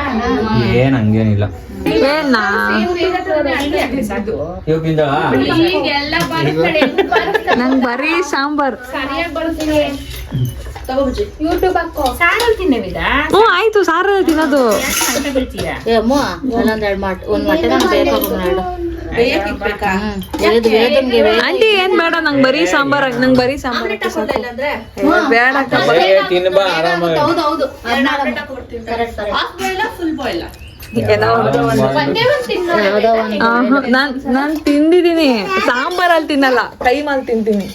ಏನ್ ಹಂಗೇನಿಲ್ಲ. ಏನ್ನಾ ಇವಕ್ಕಿಂತ ಈಗೆಲ್ಲ ಬರುತ್ತಾಳೆ ನಂಗ್ ಬರೀ ಸಾಂಬಾರ್ ಸರಿಯಾಗಿ ಬರುತ್ತೀನಿ ಯೂಟ್ಯೂಬ್ ಹಾಕೋ ಸಾರಲ್ಲಿ ತಿನ್ನವಿದ ಆಯ್ತು ಸಾರ ತಿನ್ನೋದು ಅಂತ ಬೀಳ್ತೀಯ ಏ ಅಮ್ಮ ಅಲ್ಲೊಂದ್ ಒಂದ್ ಮಟನ್ ಬೇಕು ಎರಡು ಆಂಟಿ ಏನ್ ಬೇಡ ನಂಗ್ ಬರೀ ಸಾಂಬಾರ್ ನಂಗ್ ಬರೀ ಸಾಂಬಾರ್ ಹಾಕಿ ಸಾಕು. ಬೇಡ ತಿನ್ಬಾ ಆರಾಮಾಗಿ. ಹೌದೌದು ನಾನ್ ತಿಂದಿದೀನಿ ಸಾಂಬಾರಲ್ಲಿ ತಿನ್ನಲ್ಲ ಕೈಮಲ್ಲಿ ತಿಂತೀನಿ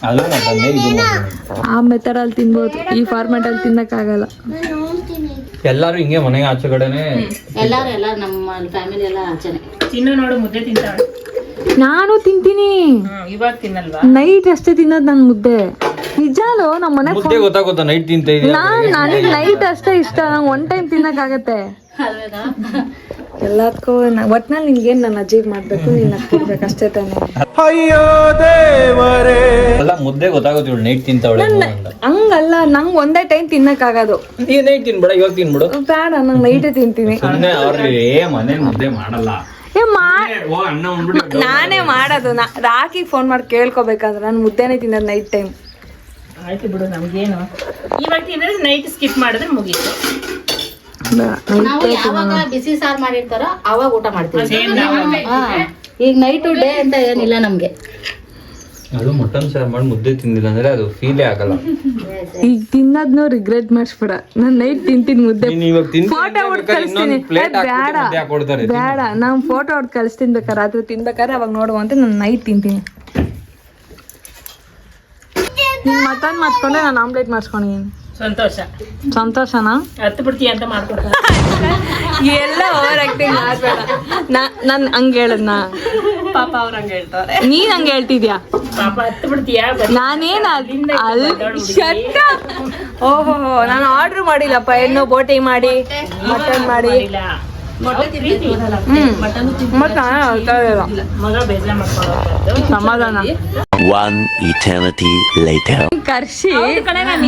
ಅದು ಮಟನ್ನೇ, ಇದು ಮಟನ್. ಆ ಮೆಥಡಲ್ಲಿ ತಿನ್ಬೋದು ಈ ಫಾರ್ಮೆಟ್ ಅಲ್ಲಿ ತಿನ್ನಕ್ಕಾಗಲ್ಲ ಎಲ್ಲಾರು ಹಿಂಗೆ ಮನೆಗೆ ಆಚೆ ಕಡೆನೆ ಎಲ್ಲಾರು ನಮ್ಮ ಫ್ಯಾಮಿಲಿ ಎಲ್ಲ ಆಚೆನೆ ತಿನ್ನು ನೋಡು ಮುದ್ದೆ ತಿಂತಾಳ ನಾನು ತಿಂತೀನಿ ಇವಾಗ ತಿನ್ನಲ್ವಾ ನೈಟ್ ಅಷ್ಟೇ ತಿನ್ನೋದು ನನ್ ಮುದ್ದೆ ನಿಜಾಲು ನಮ್ಮ ಮನೆ ಮುದ್ದೆ ಗೊತ್ತಾಗುತ್ತಾ ನೈಟ್ ತಿಂತ ಇದೀಯ? ನನಗೆ ನೈಟ್ ಅಷ್ಟೇ ಇಷ್ಟ ನಂಗೆ ಒನ್ ಟೈಮ್ ತಿನ್ನಕ್ಕಾಗತ್ತೆ ಎಲ್ಲದಕ್ಕೂ ಒಟ್ನಲ್ಲಿ ನಿನ್ಗೇನ್ ನನ್ನ ಅಜ್ಜಿಗೆ ಮಾಡ್ಬೇಕು ನೀನ್ ಕೊಡ್ಬೇಕು ಅಷ್ಟೇ ತಾನೆ ಅಲ್ಲ ಮುದ್ದೆ ಗೊತ್ತಾಗುತ್ತೆ ಇವಳು ನೈಟ್ ತಿಂತಾವಳೆ ಅಂತ. ಹಂಗಲ್ಲ ನಂಗ್ ಒಂದೇ ಟೈಮ್ ತಿನ್ನಕ್ಕಾಗೋದು ನೀ ನೈಟ್ ತಿನ್ಬೇಡ, ಇವಾಗ ತಿನ್ಬಿಡು. ಬೇಡ ನಂಗ್ ನೈಟೇ ತಿಂತೀನಿ ಸುಮ್ನೆ ಅವ್ರಿಗೆ ಮನೆ ಮುದ್ದೆ ಮಾಡಲ್ಲ. ಹೋಗ್ ಅನ್ನ ಉಂಡ್ಬಿಟ್ಟು ನಾನೇ ಮಾಡೋದು ರಾಕಿಗೆ ಫೋನ್ ಮಾಡಿ ಕೇಳ್ಕೊಬೇಕಾದ್ರೆ ನಾನು ಮುದ್ದೆನೇ ತಿನ್ನೋದು ನೈಟ್ ಟೈಮ್ ಆಯ್ತು ಬಿಡು ನಮ್ಗೇನು ಇವಾಗ ತಿಂದ್ರೆ ನೈಟ್ ಸ್ಕಿಪ್ ಮಾಡಿದ್ರೆ ಮುಗೀತು ನಾವು ಯಾವಾಗ ಬಿಸಿ ಸಾರು ಮಾಡಿರ್ತಾರೋ ಅವಾಗ ಊಟ ಮಾಡ್ತೀವಿ. Same ನಾವು. ಈಗ ನೈಟ್ ಡೇ ಅಂತ ಏನಿಲ್ಲ ನಮ್ಗೆ. ಅದು ಮಟನ್ ಸಾರು ಮಾಡಿ ಮುದ್ದೆ ತಿಂದಿಲ್ಲ ಅಂದ್ರೆ ಅದು ಫೀಲೇ ಆಗಲ್ಲ. ಈಗ ತಿನ್ನೋದ್ನು ರಿಗ್ರೆಟ್ ಮಾಡಿಸ್ಬಿಡ ನಾನು ನೈಟ್ ತಿಂತೀನಿ ಮುದ್ದೆ ನೀನ್ ಇವಾಗ ತಿಂತೀನಿ ಫೋಟೋ ಹೊಡ್ ಕಳಿಸ್ತೀನಿ ಪ್ಲೇಟ್ ಬೇಡ ಮುದ್ದೆ ಹಾಕೊಡ್ತಾರೆ. ಬೇಡ ನಾನು ಫೋಟೋ ಹೊಡ್ ಕಳಿಸ್ತೀನಿ ಬೇಕಾದ್ರೆ ರಾತ್ರಿ ತಿನ್ಬೇಕಾದ್ರೆ ಅವಾಗ ನೋಡುವಂತೆ ನಾನು ನೈಟ್ ತಿಂತೀನಿ ನೀನ್ ಮಟನ್ ಮಾಡಿಸ್ಕೊಂಡೆ ನಾನು ಆಮ್ಲೆಟ್ ಮಾಡಿಸ್ಕೊಂಡಿದ್ದೀನಿ ಸಂತೋಷ ಸಂತೋಷನಾ ಹತ್ತು ಬಿಡ್ತೀಯ ಅಂತ ಮಾಡ್ಕೊಡ್ತಾರೆ ಎಲ್ಲ ಓವರ್ ಆಕ್ಟಿಂಗ್ ಮಾಡ್ಬೇಡ ನಾನ್ ಹಂಗ ಹೇಳದ್ನ ಪಾಪ ಅವ್ರ ಹಂಗ ಹೇಳ್ತಾರೆ ನೀನ್ ಹಂಗ ಹೇಳ್ತಿದ್ಯಾ ಪಾಪ ಹತ್ತು ಬಿಡ್ತೀಯ ನಾನೇನ್ ಓಹೋ ನಾನು ಆರ್ಡರ್ ಮಾಡಿಲ್ಲಪ್ಪ ಏನೋ ಬೋಟಿ ಮಾಡಿ ಮಟನ್ ಮಾಡಿ ಮತ್ತ ಮಗ ಬೇಜಾರ್ ಮಾಡ್ಕೊಳ್ಳೋ ಸಮಾಧಾನ One eternity later. ಕರ್ಸಿ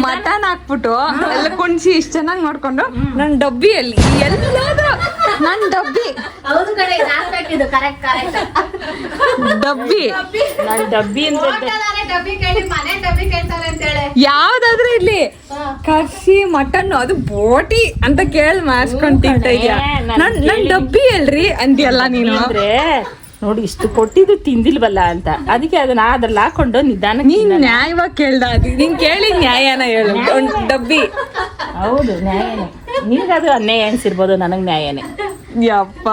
ಮಟನ್ ಹಾಕ್ಬಿಟ್ಟು ಎಲ್ಲ ಕುಣ್ಸಿ ಇಷ್ಟ ಚೆನ್ನಾಗಿ ನೋಡ್ಕೊಂಡು ನನ್ ಡಬ್ಬಿಯಲ್ಲಿ ಎಲ್ಲಾದ್ರೂ ನನ್ ಡಬ್ಬಿ ಹೌದು ಕಡೆ ಕರೆಕ್ಟ್ ಡಬ್ಬಿ ನಾನು ಡಬ್ಬಿ ಅಂತ ಡಬ್ಬಿ ಕೇಳಿ ಮನೆ ಡಬ್ಬಿ ಕೇಳ್ತಾರೆ ಅಂತ ಹೇಳಿ ಯಾವ್ದಾದ್ರೂ ಇರ್ಲಿ ಕರ್ಸಿ ಮಟನ್ ಅದು ಬೋಟಿ ಅಂತ ಕೇಳಿ ಮಾಡ್ಸ್ಕೊಂಡ್ ತಿಂತ ಇದ್ಯಾ ನನ್ ಡಬ್ಬಿ ಅಲ್ರಿ ಅಂದ್ಯಲ್ಲ ನೀನು ಅಂದ್ರೆ ನೋಡಿ ಇಷ್ಟು ಕೊಟ್ಟಿದ್ದು ತಿಂದಿಲ್ವಲ್ಲ ಅಂತ ಅದಕ್ಕೆ ಅದನ್ನ ಅದ್ರಲ್ಲಿ ಹಾಕೊಂಡು ನಿಧಾನ ನೀನ್ ನ್ಯಾಯವಾಗಿ ಕೇಳ್ದ ನೀನ್ ಕೇಳಿ ನ್ಯಾಯನ ಹೇಳು ಒಂದ್ ಡಬ್ಬಿ ಹೌದು ನ್ಯಾಯನೇ ನಿನ್ಗದು ಅನ್ಯಾಯ ಅನ್ಸಿರ್ಬೋದು ನನಗ್ ನ್ಯಾಯನೇ ಯಪ್ಪ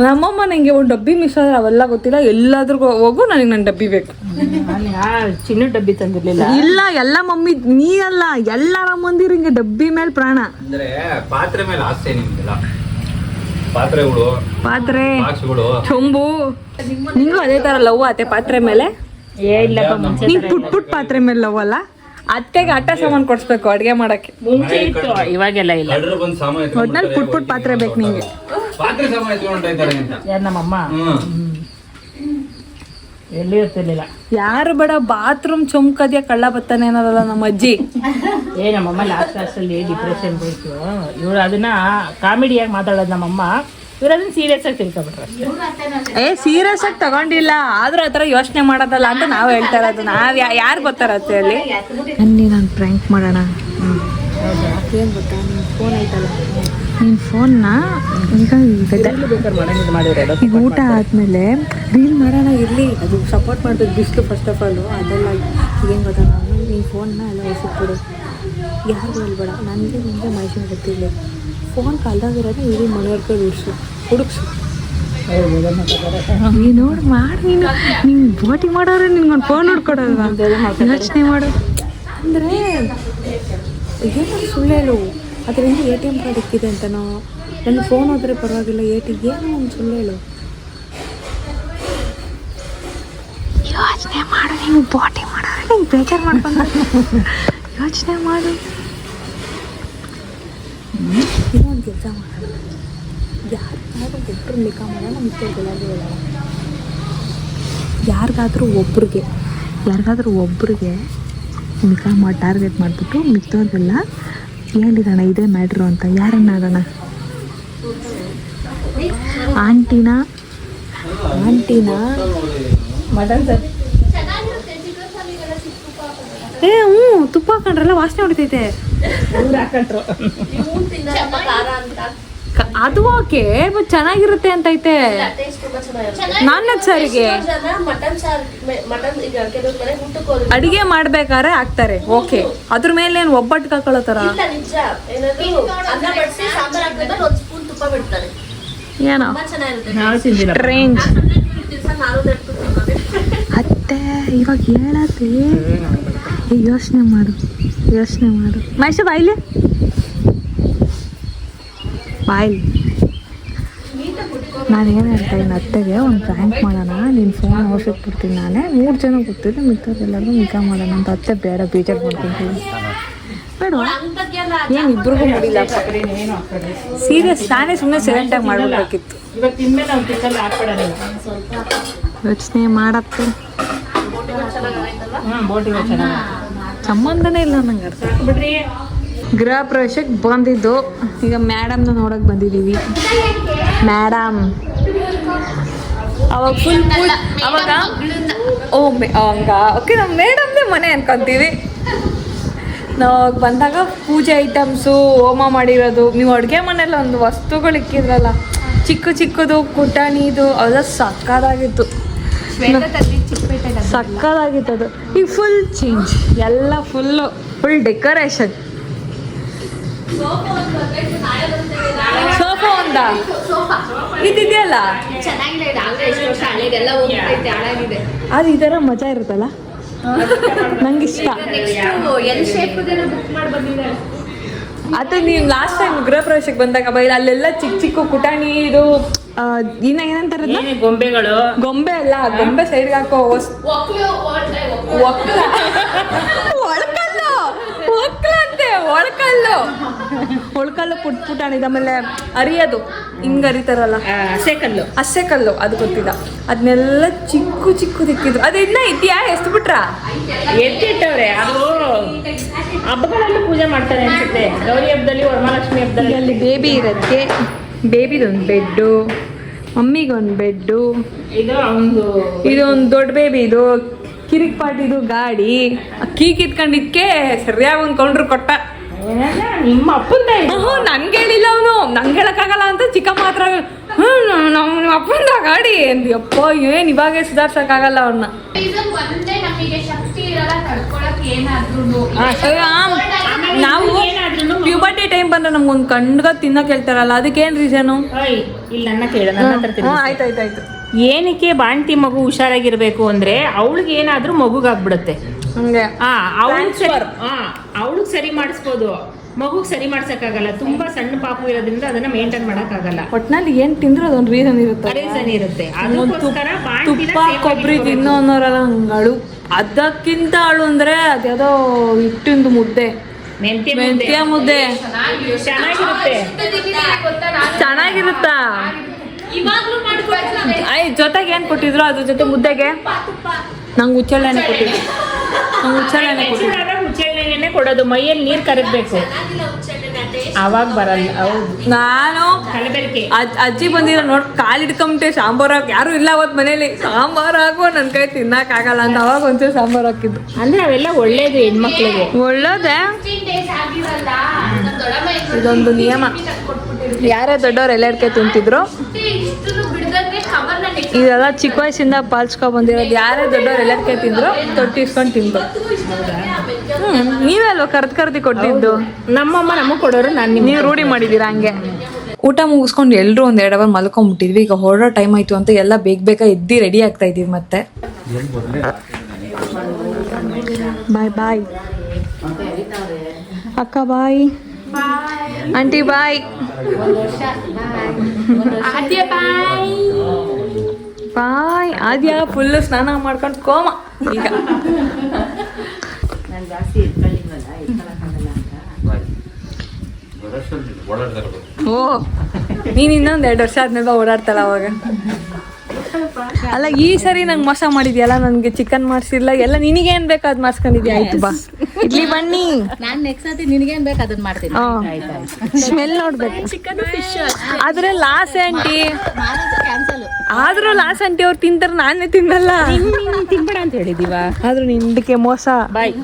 ನಮ್ಮಮ್ಮ ನಂಗೆ ಒಂದ್ ಡಬ್ಬಿ ಮಿಸ್ ಆದ್ರೆ ಅವೆಲ್ಲ ಗೊತ್ತಿಲ್ಲ ಎಲ್ಲಾದ್ರೂ ಹೋಗು ನನಗೆ ನನ್ ಡಬ್ಬಿ ಬೇಕು ಚಿನ್ನ ಡಬ್ಬಿ ತಂದಿರ್ಲಿಲ್ಲ ಇಲ್ಲ ಎಲ್ಲ ಮಮ್ಮಿ ನೀ ಅಲ್ಲ ಎಲ್ಲಾರ ಮಂದಿರು ಹಿಂಗೆ ಡಬ್ಬಿ ಮೇಲೆ ಪ್ರಾಣ ಅಂದ್ರೆ ಪಾತ್ರೆ ಮೇಲೆ ಆಸೆ ನಿಮ್ಗೆಲ್ಲ. ಪಾತ್ರೆಗಳು, ಪಾತ್ರೆ ಬಾಕ್ಸ್ಗಳು. ಚೊಂಬು ನಿಂಗೂ ಅದೇ ತರ ಲವ್ ಆತೆ ಪಾತ್ರೆ ಮೇಲೆ ಏ ಇಲ್ಲಪ್ಪ ಮುಂಚೆ ನೀನ್ ಪುಟ್ ಪಾತ್ರೆ ಮೇಲೆ ಲವ್ ಅಲ್ಲ ಅತ್ತೆಗೆ ಆಟ ಸಾಮಾನು ಕೊಡ್ಸ್ಬೇಕು ಅಡ್ಗೆ ಮಾಡಕ್ಕೆ ಮುಂಚೆ ಇತ್ತು ಇವಾಗೆಲ್ಲ ಇಲ್ಲ ಕಳ್ಳರು ಬಂದು ಸಾಮಾನು ಎತ್ಕೊಂಡ್ ಒಟ್ನಲ್ಲಿ ಪುಟ್ ಪಾತ್ರೆ ಬೇಕು ನಿಂಗೆ ಪಾತ್ರೆ ಸಾಮಾನು ಎತ್ಕೊಂಡ್ತಾ ಇದ್ದಾರೆ ಅಂತ. ಯಾರು ನಮ್ಮಮ್ಮ ಎಲ್ಲಿ ಇರ್ತಿರ್ಲಿಲ್ಲ. ಯಾರು ಬೇಡ ಬಾತ್ರೂಮ್ ಚೊಂಕದ್ಯ ಕಳ್ಳ ಬತ್ತಾನೆ ಅನ್ನೋದಲ್ಲ ನಮ್ಮ ಅಜ್ಜಿ. ನಮ್ಮಮ್ಮ ಲಾಸ್ಟಲ್ಲಿ ಡಿಪ್ರೆಷನ್ ಹೋಯ್ತು. ಇವ್ರು ಅದನ್ನ ಕಾಮಿಡಿಯಾಗಿ ಮಾತಾಡೋದು ನಮ್ಮಮ್ಮ, ಇವ್ರು ಅದನ್ನ ಸೀರಿಯಸ್ ಆಗಿ ತಿಳ್ಕೊಬಿಟ್ರು. ಸೀರಿಯಸ್ ಆಗಿ ತಗೊಂಡಿಲ್ಲ, ಆದ್ರೂ ಆ ಥರ ಯೋಚನೆ ಮಾಡೋದಲ್ಲ ಅಂತ ನಾವು ಹೇಳ್ತಾ ಇರೋದು. ನಾವ್ ಯಾರು ಬರ್ತಾರ ಅಂತ ಹೇಳಿ ನಾನು ಪ್ರ್ಯಾಂಕ್ ಮಾಡೋಣ. ಏನು ಗೊತ್ತಾ, ನಿನ್ನ ಫೋನ್ ಐತಲ್ಲ, ನಿನ್ನ ಫೋನ್ನ ಈಗ ಈಗ ಊಟ ಆದಮೇಲೆ ರೀಲ್ ಮಾಡೋಣ ಇರಲಿ, ಅದು ಸಪೋರ್ಟ್ ಮಾಡೋದು ಬಿಸ್ಲು ಫಸ್ಟ್ ಆಫ್ ಆಲು ಅದೆಲ್ಲ. ಏನು ಗೊತ್ತಾ, ನಾನು ನಿನ್ನ ಫೋನ್ನ ಎಲ್ಲ ಹೊಸಿಟ್ಬಿಡು, ಯಾರಿಗೂ ಹೇಳ್ಬೇಡ, ನನಗೆ ನಿಮಗೆ ಮನುಷ್ಯನ ಗೊತ್ತಿಲ್ಲ. ಫೋನ್ ಕಲ್ದಾಗಿರೋದು ಇಡೀ ಮನೆಯವ್ರಿಗೆ ಹುಡುಕ್ಸು. ನೀ ನೋಡಿ ಮಾಡಿ, ನೀನು ಬೋಟಿ ಮಾಡೋರು ನಿನ್ಗೊಂದು ಫೋನ್ ನೋಡ್ಕೊಡಲ್ವಾ? ಯೋಚನೆ ಮಾಡು. ಅಂದರೆ ಏನೋ ಸುಳ್ಳೇಳು, ಅದರಿಂದ ATM ಕಾರ್ಡ್ ಇಕ್ಕಿದೆ ಅಂತನೋ, ನನ್ನ ಫೋನ್ ಹೋದರೆ ಪರವಾಗಿಲ್ಲ, ಏನೋ ಒಂದು ಸುಳ್ಳೇಳು. ಯೋಚನೆ ಮಾಡು, ನೀವು ಬೋಟಿ ಮಾಡೋರು ನಿಂಗೆ ಬೇಜಾರು ಮಾಡ್ಕೊಂಡು ಯೋಚನೆ ಮಾಡು. ಇನ್ನೊಂದು ಕೆಲಸ ಮಾಡೋಣ, ಯಾರಿಗಾದ್ರೂ ಒಬ್ಬರು ಲೆಕ್ಕ ಮಾಡೋಣ, ಮಿಕ್ಕವ್ರಿಗೆಲ್ಲರಿಗೂ ಹೇಳೋಣ. ಯಾರಿಗಾದ್ರೂ ಒಬ್ರಿಗೆ ನಿಕಾ ಮಾಡಿ ಟಾರ್ಗೆಟ್ ಮಾಡಿಬಿಟ್ಟು ಮಿಕ್ಕವ್ರಿಗೆಲ್ಲ ಹೇಳಿರೋಣ ಇದೇ ಮ್ಯಾಟ್ರು ಅಂತ. ಯಾರನ್ನ ಆಗೋಣ? ಆಂಟಿನ ಮಟನ್ ಸರ್ ಹ್ಞೂ ತುಪ್ಪ ಹಾಕೊಂಡ್ರಲ್ಲ ವಾಸನೆ ಹೊಡಿತೈತೆ. ಹಾಕೊಂಡ್ರು ಅದು ಓಕೆ, ಬಟ್ ಚೆನ್ನಾಗಿರುತ್ತೆ ಅಂತೈತೆ. ನಾನ್ ಸಾರಿಗೆ ಅಡಿಗೆ ಮಾಡ್ಬೇಕಾದ್ರೆ ಹಾಕ್ತಾರೆ, ಓಕೆ. ಅದ್ರ ಮೇಲೆ ಏನು ಒಬ್ಬಟ್ಟು ಹಾಕೊಳ್ಳೋತಾರ ಏನೋ ಟ್ರೇಂಜ್ ಅತ್ತೆ. ಇವಾಗ ಹೇಳತ್ತೆ, ಯೋಚನೆ ಮಾಡು ಮಹೇಶ ಬಾಯ್ಲಿ. ನಾನು ಏನು ಹೇಳ್ತಾ ಇದ್ದೀನಿ, ಅತ್ತೆಗೆ ಒಂದು ಪ್ರ್ಯಾಂಕ್ ಮಾಡೋಣ, ನಿನ್ನ ಫೋನ್ ಓಡಿಸ್ಬಿಡ್ತೀನಿ ನಾನೇ, 3 ಜನ ಗೊತ್ತಿಲ್ಲ, ಮಿಕ್ಕವ್ರೆಲ್ಲರೂ ನಿಕಾ ಮಾಡೋಣ ಅಂತ. ಅತ್ತೆ ಬೇಡ, ಬೇಜಾರು ಮಾಡ್ಕೊಂತೀನಿ. ಬೇಡ ಏನು ಇಬ್ರಿಗೂ ಮಾಡಿಲ್ಲ, ಸೀರಿಯಸ್. ನಾನೇ ಸುಮ್ಮನೆ ಸೈಲೆಂಟಾಗಿ ಮಾಡ್ಬಿಡ್ಬೇಕಿತ್ತು. ಯೋಚನೆ ಮಾಡತ್ತೆ, ಸಂಬಂಧನೇ ಇಲ್ಲ ನಂಗೆ ಅರ್ಥ ಬಿಡ್ರಿ. ಗೃಹ ಪ್ರವೇಶಕ್ಕೆ ಬಂದಿದ್ದು, ಈಗ ಮೇಡಮ್ನ ನೋಡೋಕೆ ಬಂದಿದ್ದೀವಿ. ಮೇಡಮ್ ಅವಾಗ ಅವಾಗ ಹಂಗ ಓಕೆ, ನಮ್ಮ ಮೇಡಮ್ದೇ ಮನೆ ಅನ್ಕೊಂತೀವಿ ನಾವು. ಬಂದಾಗ ಪೂಜೆ ಐಟಮ್ಸು, ಹೋಮ ಮಾಡಿರೋದು, ನೀವು ಅಡುಗೆ ಮನೇಲಿ ಒಂದು ವಸ್ತುಗಳು ಇಕ್ಕಿದ್ರಲ್ಲ, ಚಿಕ್ಕದು ಕುಟಾಣಿದು, ಅವೆಲ್ಲ ಸಕ್ಕದಾಗಿತ್ತು. ಸಕ್ಕದಾಗಿತ್ತು. ಈಗ ಫುಲ್ ಚೇಂಜ್, ಎಲ್ಲ ಫುಲ್ ಡೆಕೋರೇಷನ್. ಸೋಫಾ ಒಂದಾ ಇದೆಯಲ್ಲ, ಅದು ಈ ಥರ ಮಜಾ ಇರುತ್ತಲ್ಲ, ನಂಗಿಷ್ಟ. ಅದು ನೀವು ಲಾಸ್ಟ್ ಟೈಮ್ ಗೃಹ ಪ್ರವೇಶಕ್ಕೆ ಬಂದಾಗ ಅಲ್ಲೆಲ್ಲ ಚಿಕ್ಕ ಕುಟಾಣಿ ಇದು ಏನಂತಾರೆ, ಗೊಂಬೆ ಅಲ್ಲ, ಗೊಂಬೆ ಸೈಡ್ಗೆ ಹಾಕೋ ಒಳಕಲ್ಲು ಪುಟಾಣಿದ. ಆಮೇಲೆ ಅರಿಯೋದು ಹಿಂಗೆ ಅರಿತಾರಲ್ಲ, ಅಸೆ ಕಲ್ಲು ಅದು ಗೊತ್ತಿಲ್ಲ. ಅದನ್ನೆಲ್ಲ ಚಿಕ್ಕ ದಿಕ್ಕಿದ್ರು. ಅದು ಇನ್ನ ಇದೆಯಾ? ಎಷ್ಟು ಬಿಟ್ರಾ? ಎತ್ತಿಟ್ಟವ್ರೆ. ಅದು ಹಬ್ಬಗಳಲ್ಲಿ ಪೂಜೆ ಮಾಡ್ತಾರೆ ಅನ್ಸುತ್ತೆ. ಗೌರಿ ಹಬ್ಬದಲ್ಲಿ, ವರಮಹಾಲಕ್ಷ್ಮಿ ಹಬ್ಬದಲ್ಲಿ ಅಲ್ಲಿ ಬೇಬಿ ಇರುತ್ತೆ. ಬೇಬಿದೊಂದು ಬೆಡ್ಡು, ಮಮ್ಮಿಗೊಂದು ಬೆಡ್ಡು, ಇದೊಂದು ದೊಡ್ಡ ಬೇಬಿ, ಇದು ಕಿರಿಕ್ ಪಾಟಿದು ಗಾಡಿ. ಕೀ ಕಿತ್ಕೊಂಡಿದ್ಕೆ ಸರಿಯಾಗಿ ಒಂದು ಕೌಂಟ್ರ್ ಕೊಟ್ಟ. ನಿಮ್ಮ ಅಪ್ಪಂದ ನನ್ಗೆ ಹೇಳಿಲ್ಲ ಅವನು, ನಂಗೆ ಹೇಳಕ್ಕಾಗಲ್ಲ ಅಂತ ಚಿಕ್ಕಮ್ಮ ಹತ್ರ ನಮ್ಮ ಅಪ್ಪಂದ ಗಾಡಿ ಅಂದ್. ಯಪ್ಪ ಏನ್ ಇವಾಗೆ ಸುಧಾರ್ಸಕ್ಕಾಗಲ್ಲ ಅವನ್ನ. ನಾವು ಪ್ಯೂಬರ್ಟಿ ಟೈಮ್ ಬಂದ್ರೆ ನಮ್ಗೊಂದು ಕಂಡ್ಗ ತಿನ್ನಕ್ ಹೇಳ್ತಾರಲ್ಲ, ಅದಕ್ಕೇನ್ ರೀಸನು? ಇಲ್ಲ ನನ್ನ ಕೇಳ, ಆಯ್ತಾಯ್ತಾಯ್ತು. ಏನಕ್ಕೆ ಬಾಣ್ತಿ ಮಗು ಹುಷಾರಾಗಿರ್ಬೇಕು ಅಂದ್ರೆ ಅವಳಿಗೆ ಏನಾದ್ರೂ ಮಗುಗಾಗ್ಬಿಡುತ್ತೆ. ಹಂಗೆ ಅವಳಿಗೆ ಸರಿ ಮಾಡಿಸ್ಬೋದು, ಮಗುಗೆ ಸರಿ ಮಾಡ್ಸಕ್ಕಾಗಲ್ಲ. ತುಂಬಾ ಸಣ್ಣ ಪಾಪು ಇರೋದ್ರಿಂದ ಅದನ್ನ ಮೇಂಟೈನ್ ಮಾಡಕ್ಕಾಗಲ್ಲ. ಒಟ್ನಲ್ಲಿ ಏನ್ ತಿಂದ್ರೆ ಅದೊಂದು ರೀಸನ್ ಇರುತ್ತೆ. ತುಪ್ಪ ಕೊಬ್ಬರಿ ತಿನ್ನೋ ಅನ್ನೋರಲ್ಲ ಹಂಗಳು. ಅದಕ್ಕಿಂತ ಅಳು ಅಂದ್ರೆ ಅದ್ಯಾವುದೋ ಹಿಟ್ಟಿಂದು ಮುದ್ದೆ, ಮೆಂತ್ಯ ಮುದ್ದೆ ಚೆನ್ನಾಗಿರುತ್ತಾ? ಜೊತೆಗೆ ಏನು ಕೊಟ್ಟಿದ್ರು ಅದ್ರ ಜೊತೆ ಮುದ್ದೆಗೆ ನಂಗೆ ಹುಚ್ಚೆಳ್ಳೆಣ್ಣೆ ಕೊಟ್ಟಿದ್ರು. ಹುಚ್ಚೆಣ್ಣೆನೆ ಕೊಡೋದು, ಮೈಯಲ್ಲಿ ನೀರು ಕರಗಬೇಕು, ಅವಾಗ ಬರಲ್ಲ. ಹೌದು, ನಾನು ಕಲಬೆರಕೆ. ಅಜ್ಜಿ ಬಂದಿರೋ ನೋಡಿ ಕಾಲು ಹಿಡ್ಕೊಂಬಿಟ್ಟೆ ಸಾಂಬಾರು ಹಾಕಿ. ಯಾರು ಇಲ್ಲ ಅವತ್ತು ಮನೇಲಿ, ಸಾಂಬಾರು ಹಾಕುವ ನನ್ನ ಕೈ ತಿನ್ನಕ್ಕಾಗಲ್ಲ ಅಂತ ಅವಾಗ ಒಂಚೂರು ಸಾಂಬಾರು ಹಾಕಿದ್ದು. ಅಂದ್ರೆ ಅವೆಲ್ಲ ಒಳ್ಳೇದು ಹೆಣ್ಮಕ್ಳಿಗೆ. ಒಳ್ಳೇದೇ, ಇದೊಂದು ನಿಯಮ. ಯಾರೇ ದೊಡ್ಡವ್ರು ಎಲ್ಲೆಡ್ಕೆ ತಿಂತಿದ್ರು, ಇದೆಲ್ಲ ಚಿಕ್ಕ ವಯಸ್ಸಿಂದ ಪಾಲ್ಸ್ಕೊ ಬಂದಿರೋದು. ಯಾರೇ ದೊಡ್ಡವ್ರು ಎಲ್ಲೆಡ್ಕೆ ತಿಂದ್ರು ತೊಟ್ಟಿ ಇಸ್ಕೊಂಡು ತಿಂದ್ರು. ನೀವೇ ಅಲ್ವಾ ಕರ್ದಿ ಕೊಟ್ಟಿದ್ದು? ನಮ್ಮಮ್ಮ ನಮಗೆ ಕೊಡೋರು, ನೀವು ರೂಢಿ ಮಾಡಿದ್ದೀರಾ ಹಂಗೆ. ಊಟ ಮುಗಿಸ್ಕೊಂಡು ಎಲ್ಲರೂ ಒಂದು 2 ಅವರ್ ಮಲ್ಕೊಂಡ್ಬಿಟ್ಟಿದ್ವಿ. ಈಗ ಹೊರಡೋ ಟೈಮ್ ಆಯ್ತು ಅಂತ ಎಲ್ಲ ಬೇಗ ಎದ್ದು ರೆಡಿ ಆಗ್ತಾ ಇದೀವಿ. ಮತ್ತೆ ಬಾಯ್ ಬಾಯ್ ಅಕ್ಕ, ಬಾಯ್ ಆಂಟಿ, ಬಾಯ್ ಬಾಯ್. ಆದ್ಯ ಫುಲ್ಲು ಸ್ನಾನ ಮಾಡ್ಕೊಂಡು ಕೋಮ ಈಗ. ಓ, ನೀನು ಇನ್ನೊಂದು 2 ವರ್ಷ ಆದ್ಮೇಲೆ ಓಡಾಡ್ತಲ್ಲ ಅವಾಗ. ಅಲ್ಲ, ಈ ಸರಿ ನಂಗೆ ಮೋಸ ಮಾಡಿದ್ಯಲ್ಲ, ನನಗೆ ಚಿಕನ್ ಮಾಡಿಸಿಲ್ಲ, ಎಲ್ಲ ನಿನಗೇನು ಬೇಕು ಅದು ಮಾಡಿಸ್ಕೊಂಡಿದ್ಯಾ. ಆಯ್ತು ಬಾ, ಇಡ್ಲಿ ಬನ್ನಿ. ನಾನ್ ನೆಕ್ಸ್ಟ್ ಸತಿ ನಿನಗೇನ್ ಬೇಕು ಅದನ್ನ ಮಾಡ್ತೀನಿ. ಸ್ಮೆಲ್ ನೋಡ್ಬೇಕು. ಆದ್ರೆ ಲಾಸ್ ಆಂಟಿ, ಕ್ಯಾನ್ಸಲ್. ಆದ್ರೂ ಲಾಸ್ ಆಂಟಿ ಅವ್ರು ತಿಂತಾರೆ, ನಾನೇ ತಿನ್ನಲ್ಲ. ತಿನ್ಬೇಡ ಅಂತ ಹೇಳಿದೀವ. ಆದ್ರೂ ನಿಂದಕ್ಕೆ ಮೋಸ. ಬಾಯ್.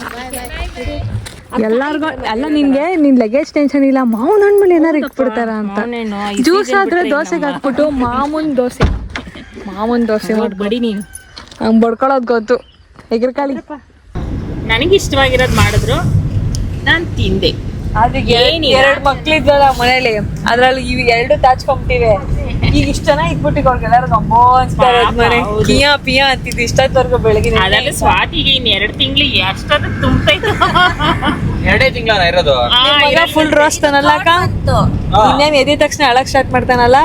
ಎಲ್ಲಾರ್ಗು ಅಲ್ಲ, ನಿನ್ ಲಗೇಜ್ ಟೆನ್ಷನ್ ಇಲ್ಲ. ಮಾವನ್ ಹಣ್ಣು ಏನಾರು ಇಟ್ಬಿಡ್ತಾರ ಅಂತ. ಜ್ಯೂಸ್ ಆದ್ರೆ ದೋಸೆಗೆ ಹಾಕ್ಬಿಟ್ಟು ಮಾಮೂನ್ ದೋಸೆ ಬಡಿ ನೀನು. ಹಂಗ್ ಬಡ್ಕೊಳ್ಳೋದು ಗೊತ್ತು. ಎಗರ್ಕಾಳಿ ನನಗೆ ಇಷ್ಟವಾಗಿರೋದು ಮಾಡಿದ್ರು, ನಾನು ತಿಂದೆ. ಅದಕ್ಕೆ 2 ಮಕ್ಳಿದ್ವಲ್ಲ ಮನೇಲಿ, ಅದ್ರಲ್ಲಿ ಇವ್ 2 ತಾಚ್ಕೊಂಬಿಟ್ಟಿವೆ. ಈಗ ಇಷ್ಟ ಚೆನ್ನಾಗಿ ಇಟ್ಬಿಟ್ಟು ಅವ್ರಿಗೆಲ್ಲರೂ ಗಂಬೋ ಅನ್ಸ್ತಾರೆ. ಮನೆ ಪಿಯಾ ಪಿಯಾ ಅಂತಿದ್ದು ಇಷ್ಟೊತ್ತವರೆಗೂ ಬೆಳಗ್ಗೆ. ಅದೆಲ್ಲ ಸ್ವಾತಿಗೆ ಇನ್ 2 ತಿಂಗಳಿಗೆ ಎಷ್ಟೊಂದು ತುಂಬತೈತು. 2 ತಿಂಗಳ ಇರೋದು. ಮಗ ಫುಲ್ ರೋಸ್ತಾನಲ್ಲ ಅಕ್ಕ, ಇನ್ನೇನ್ ಎದ್ದ ತಕ್ಷಣ ಅಳಕ್ ಸ್ಟಾರ್ಟ್ ಮಾಡ್ತಾನಲ್ಲ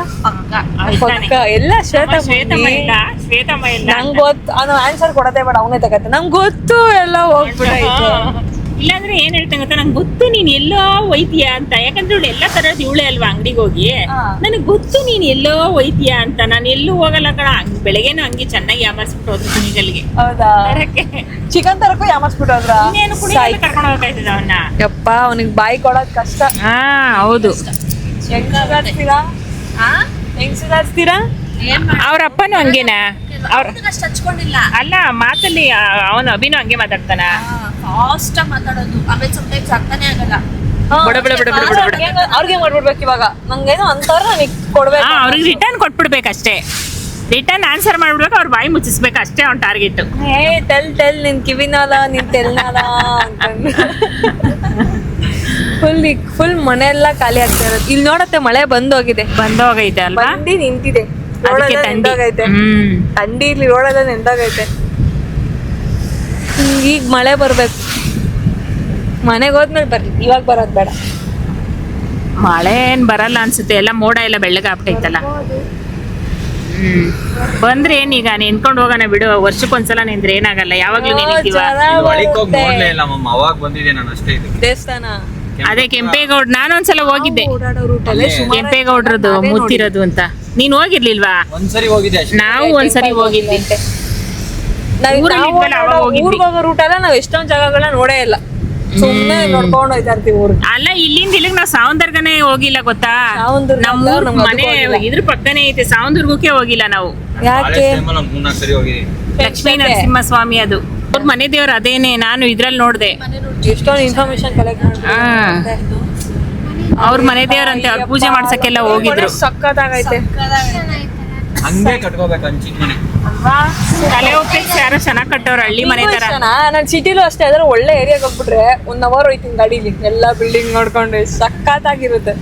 ಪಕ್ಕ. ಎಲ್ಲ ಶ್ವೇತಮ್ಮ ಇಲ್ಲ. ನಂಗೆ ಗೊತ್ತು, ಅವ್ನು ಆನ್ಸರ್ ಕೊಡೋದೇ ಬೇಡ, ಅವನೇ ತಗತ್ತೆ. ನಂಗೆ ಗೊತ್ತು ಎಲ್ಲ ಹೋಗ್ಬಿಟ್ಟೈತೆ. ಇಲ್ಲಾಂದ್ರೆ ಏನ್ ಹೇಳ್ತಂಗ ಗೊತ್ತಾ, ನಂಗೆ ಗೊತ್ತು ನೀನ್ ಎಲ್ಲೋ ಒಯ್ತೀಯಾ ಅಂತ. ಯಾಕಂದ್ರೆ ಇವಳು ಎಲ್ಲ ತರದ್ ಇವಳೆ ಅಲ್ವಾ ಅಂಗಡಿಗೆ ಹೋಗಿ. ನನಗೆ ಗೊತ್ತು ನೀನ್ ಎಲ್ಲೋ ಒಯ್ತೀಯಾ ಅಂತ. ನಾನು ಎಲ್ಲೂ ಹೋಗಲ್ಲ ಕಣ. ಬೆಳಗ್ಗೆನು ಹಂಗೆ ಚೆನ್ನಾಗಿ ಯಾಮರ್ಸ್ಬಿಟ್ಟು ಹೋದ್ರು ಕುಣಿಗಲ್ಗೆ. ಹೌದಾ? ಚಿಕನ್ ತರಕ್ಕೂ ಯಾಮರ್ಸ್ಬಿಟ್ಟೋದ್ರ? ಇನ್ನೇನು ಕುಣಿಗಲ್ ಕರ್ಕೊಂಡು ಹೋಗ್ತಾಯಿದ್ದ ಅವನ್ನ. ಯಪ್ಪ, ಅವನಿಗೆ ಬಾಯಿ ಕೊಡೋದ್ ಕಷ್ಟ. ಹಾ ಹೌದು. ಹೆಂಗ್ ಸುಧಾರಿಸ್ತೀರಾ? ಅವ್ರ ಅಪ್ಪನು ಹಂಗೇನಾ? ಅಲ್ಲ, ಮಾತಲ್ಲಿ ಅವನು ಅಭಿನೂ ಹಂಗೆ ಮಾತಾಡ್ತಾನ. ಅವ್ರಿಗೆ ಮಾಡ್ಬಿಡ್ಬೇಕು ಇವಾಗ. ನಂಗೇನೋ ಅಂತಾರ ನನಗೆ ಕೊಡ್ಬೇಕು. ಅವ್ರಿಗೆ ರಿಟರ್ನ್ ಕೊಟ್ಬಿಡ್ಬೇಕಷ್ಟೇ. ರಿಟರ್ನ್ ಆನ್ಸರ್ ಮಾಡ್ಬೇಕು, ಅವ್ರ ಬಾಯಿ ಮುಚ್ಚಿಸ್ಬೇಕು ಅಷ್ಟೇ ಅವ್ನ ಟಾರ್ಗೆಟ್. ಟೆಲ್ ನಿನ್ ಕಿವಿನಾಲ, ನಿನ್ ತೆಲ್ನಾಲ ಅಂತಂದು ಫುಲ್ ಮನೆಯೆಲ್ಲ ಖಾಲಿ ಆಗ್ತಾ ಇರೋದು. ಇಲ್ಲಿ ನೋಡತ್ತೆ, ಮಳೆ ಬಂದೋಗಿದೆ ಅಲ್ವಾ? ನಿಂತಿದೆ. ಅದಕ್ಕೆ ಥಂಡಿ ಇಲ್ಲಿ ರೋಡೆಲ್ಲ ನೆಂದಾಗೈತೆ. ಈಗ ಮಳೆ ಬರ್ಬೇಕು. ಮನೆಗೆ ಹೋದ್ಮೇಲೆ ಬರ್ಲಿ, ಇವಾಗ ಬರೋದ್ ಬೇಡ. ಮಳೆ ಏನ್ ಬರಲ್ಲ ಅನ್ಸುತ್ತೆ. ಎಲ್ಲ ಮೋಡ ಎಲ್ಲ ಬೆಳ್ಳಗೆ ಆಗ್ಬಿಟ್ಟೈತಲ್ಲ. ಬಂದ್ರೆ ಏನೀಗ ನೆನ್ಕೊಂಡ್ ಹೋಗೋಣ ಬಿಡು. ವರ್ಷಕ್ಕೊಂದ್ಸಲ ನಿಂದ್ರೆ ಏನಾಗಲ್ಲ. ಯಾವಾಗ್ಲೂ ನೆನೀತೀವ. ನೋಡ್ಲೇ ಇಲ್ಲ ಮಮ್ಮ, ಅವಾಗ ಬಂದಿದೆ ನಾನು ಅಷ್ಟೇ. ಇದು ದೇವಸ್ಥಾನ ಅದೇ ಕೆಂಪೇಗೌಡ. ನಾನೊಂದ್ಸಲ ಹೋಗಿದ್ದೆ, ಕೆಂಪೇಗೌಡ್ರದ್ದು ಮೂರ್ತಿರೋದು ಅಂತ. ನೀನ್ ಹೋಗಿರ್ಲಿಲ್ವಾ? ಒಂದ್ಸರಿ ಹೋಗಿದ್ದೆ ಅಷ್ಟೇ. ನಾವು ಒಂದ್ಸರಿ ಹೋಗಿದ್ವಿ. ಊರ್ಗ್ ಹೋಗೋ ರೂಟ್ ಎಲ್ಲ ನಾವ್ ಎಷ್ಟೊಂದ್ ಜಾಗಗಳನ್ನ ನೋಡೇ ಇಲ್ಲ. ಸುಮ್ನೆ ನೋಡ್ಕೊಂಡು ಹೋಯ್ತಾ ಇರ್ತೀವಿ ಊರ್. ಅಲ್ಲ, ಇಲ್ಲಿಂದ ಇಲ್ಲಿಗೆ ನಾವ್ ಸಾವಂದರ್ಗನೇ ಹೋಗಿಲ್ಲ ಗೊತ್ತಾ? ನಮ್ಮ ಮನೆ ಇದ್ರ ಪಕ್ಕನೇ ಐತೆ. ಸಾವಂದರ್ಗಕ್ಕೆ ಹೋಗಿಲ್ಲ ನಾವು. ಯಾಕೆ? 3-4 ಸರಿ ಹೋಗಿದ್ವಿ. ಲಕ್ಷ್ಮೀ ನರಸಿಂಹ ಸ್ವಾಮಿ ಅದು ಅವ್ರ ಮನೆ ದೇವ್ರು ಅದೇನೆ. ನಾನು ಇದ್ರಲ್ಲಿ ನೋಡ್ದೆ. ಎಷ್ಟೊಂದು ಇನ್ಫಾರ್ಮೇಶನ್ ಕಲೆಕ್ಟ್ ಮಾಡಿ ಅವ್ರ ಮನೆ ದೇವ್ರಂತೆ. ಅವ್ರ ಪೂಜೆ ಮಾಡ್ಸಕ್ಕೆಲ್ಲ ಹೋಗಿದ್ರು. ಸಕ್ಕತ್ತಾಗೈತೆ. ಹಂಗೆ ಕಟ್ಕೋಬೇಕು ಹಂಚಿನ ಮನೆ. ತಲೆ ಹೋಗ್ತೈತೆ. ಯಾರೋ ಚೆನ್ನಾಗ್ ಕಟ್ಟವ್ರ ಹಳ್ಳಿ ಮನೆ ತರ. ನಾನ್ ಸಿಟಿಲೂ ಅಷ್ಟೇ. ಅದ್ರ ಒಳ್ಳೆ ಏರಿಯಾಗ ಹೋಗ್ಬಿಟ್ರೆ 1 ಅವರ್ ಹೋಯ್ತೀನಿ ಗಾಡಿಲಿ. ಎಲ್ಲಾ ಬಿಲ್ಡಿಂಗ್ ನೋಡ್ಕೊಂಡು ಸಕ್ಕತ್ತಾಗಿರುತ್ತೆ.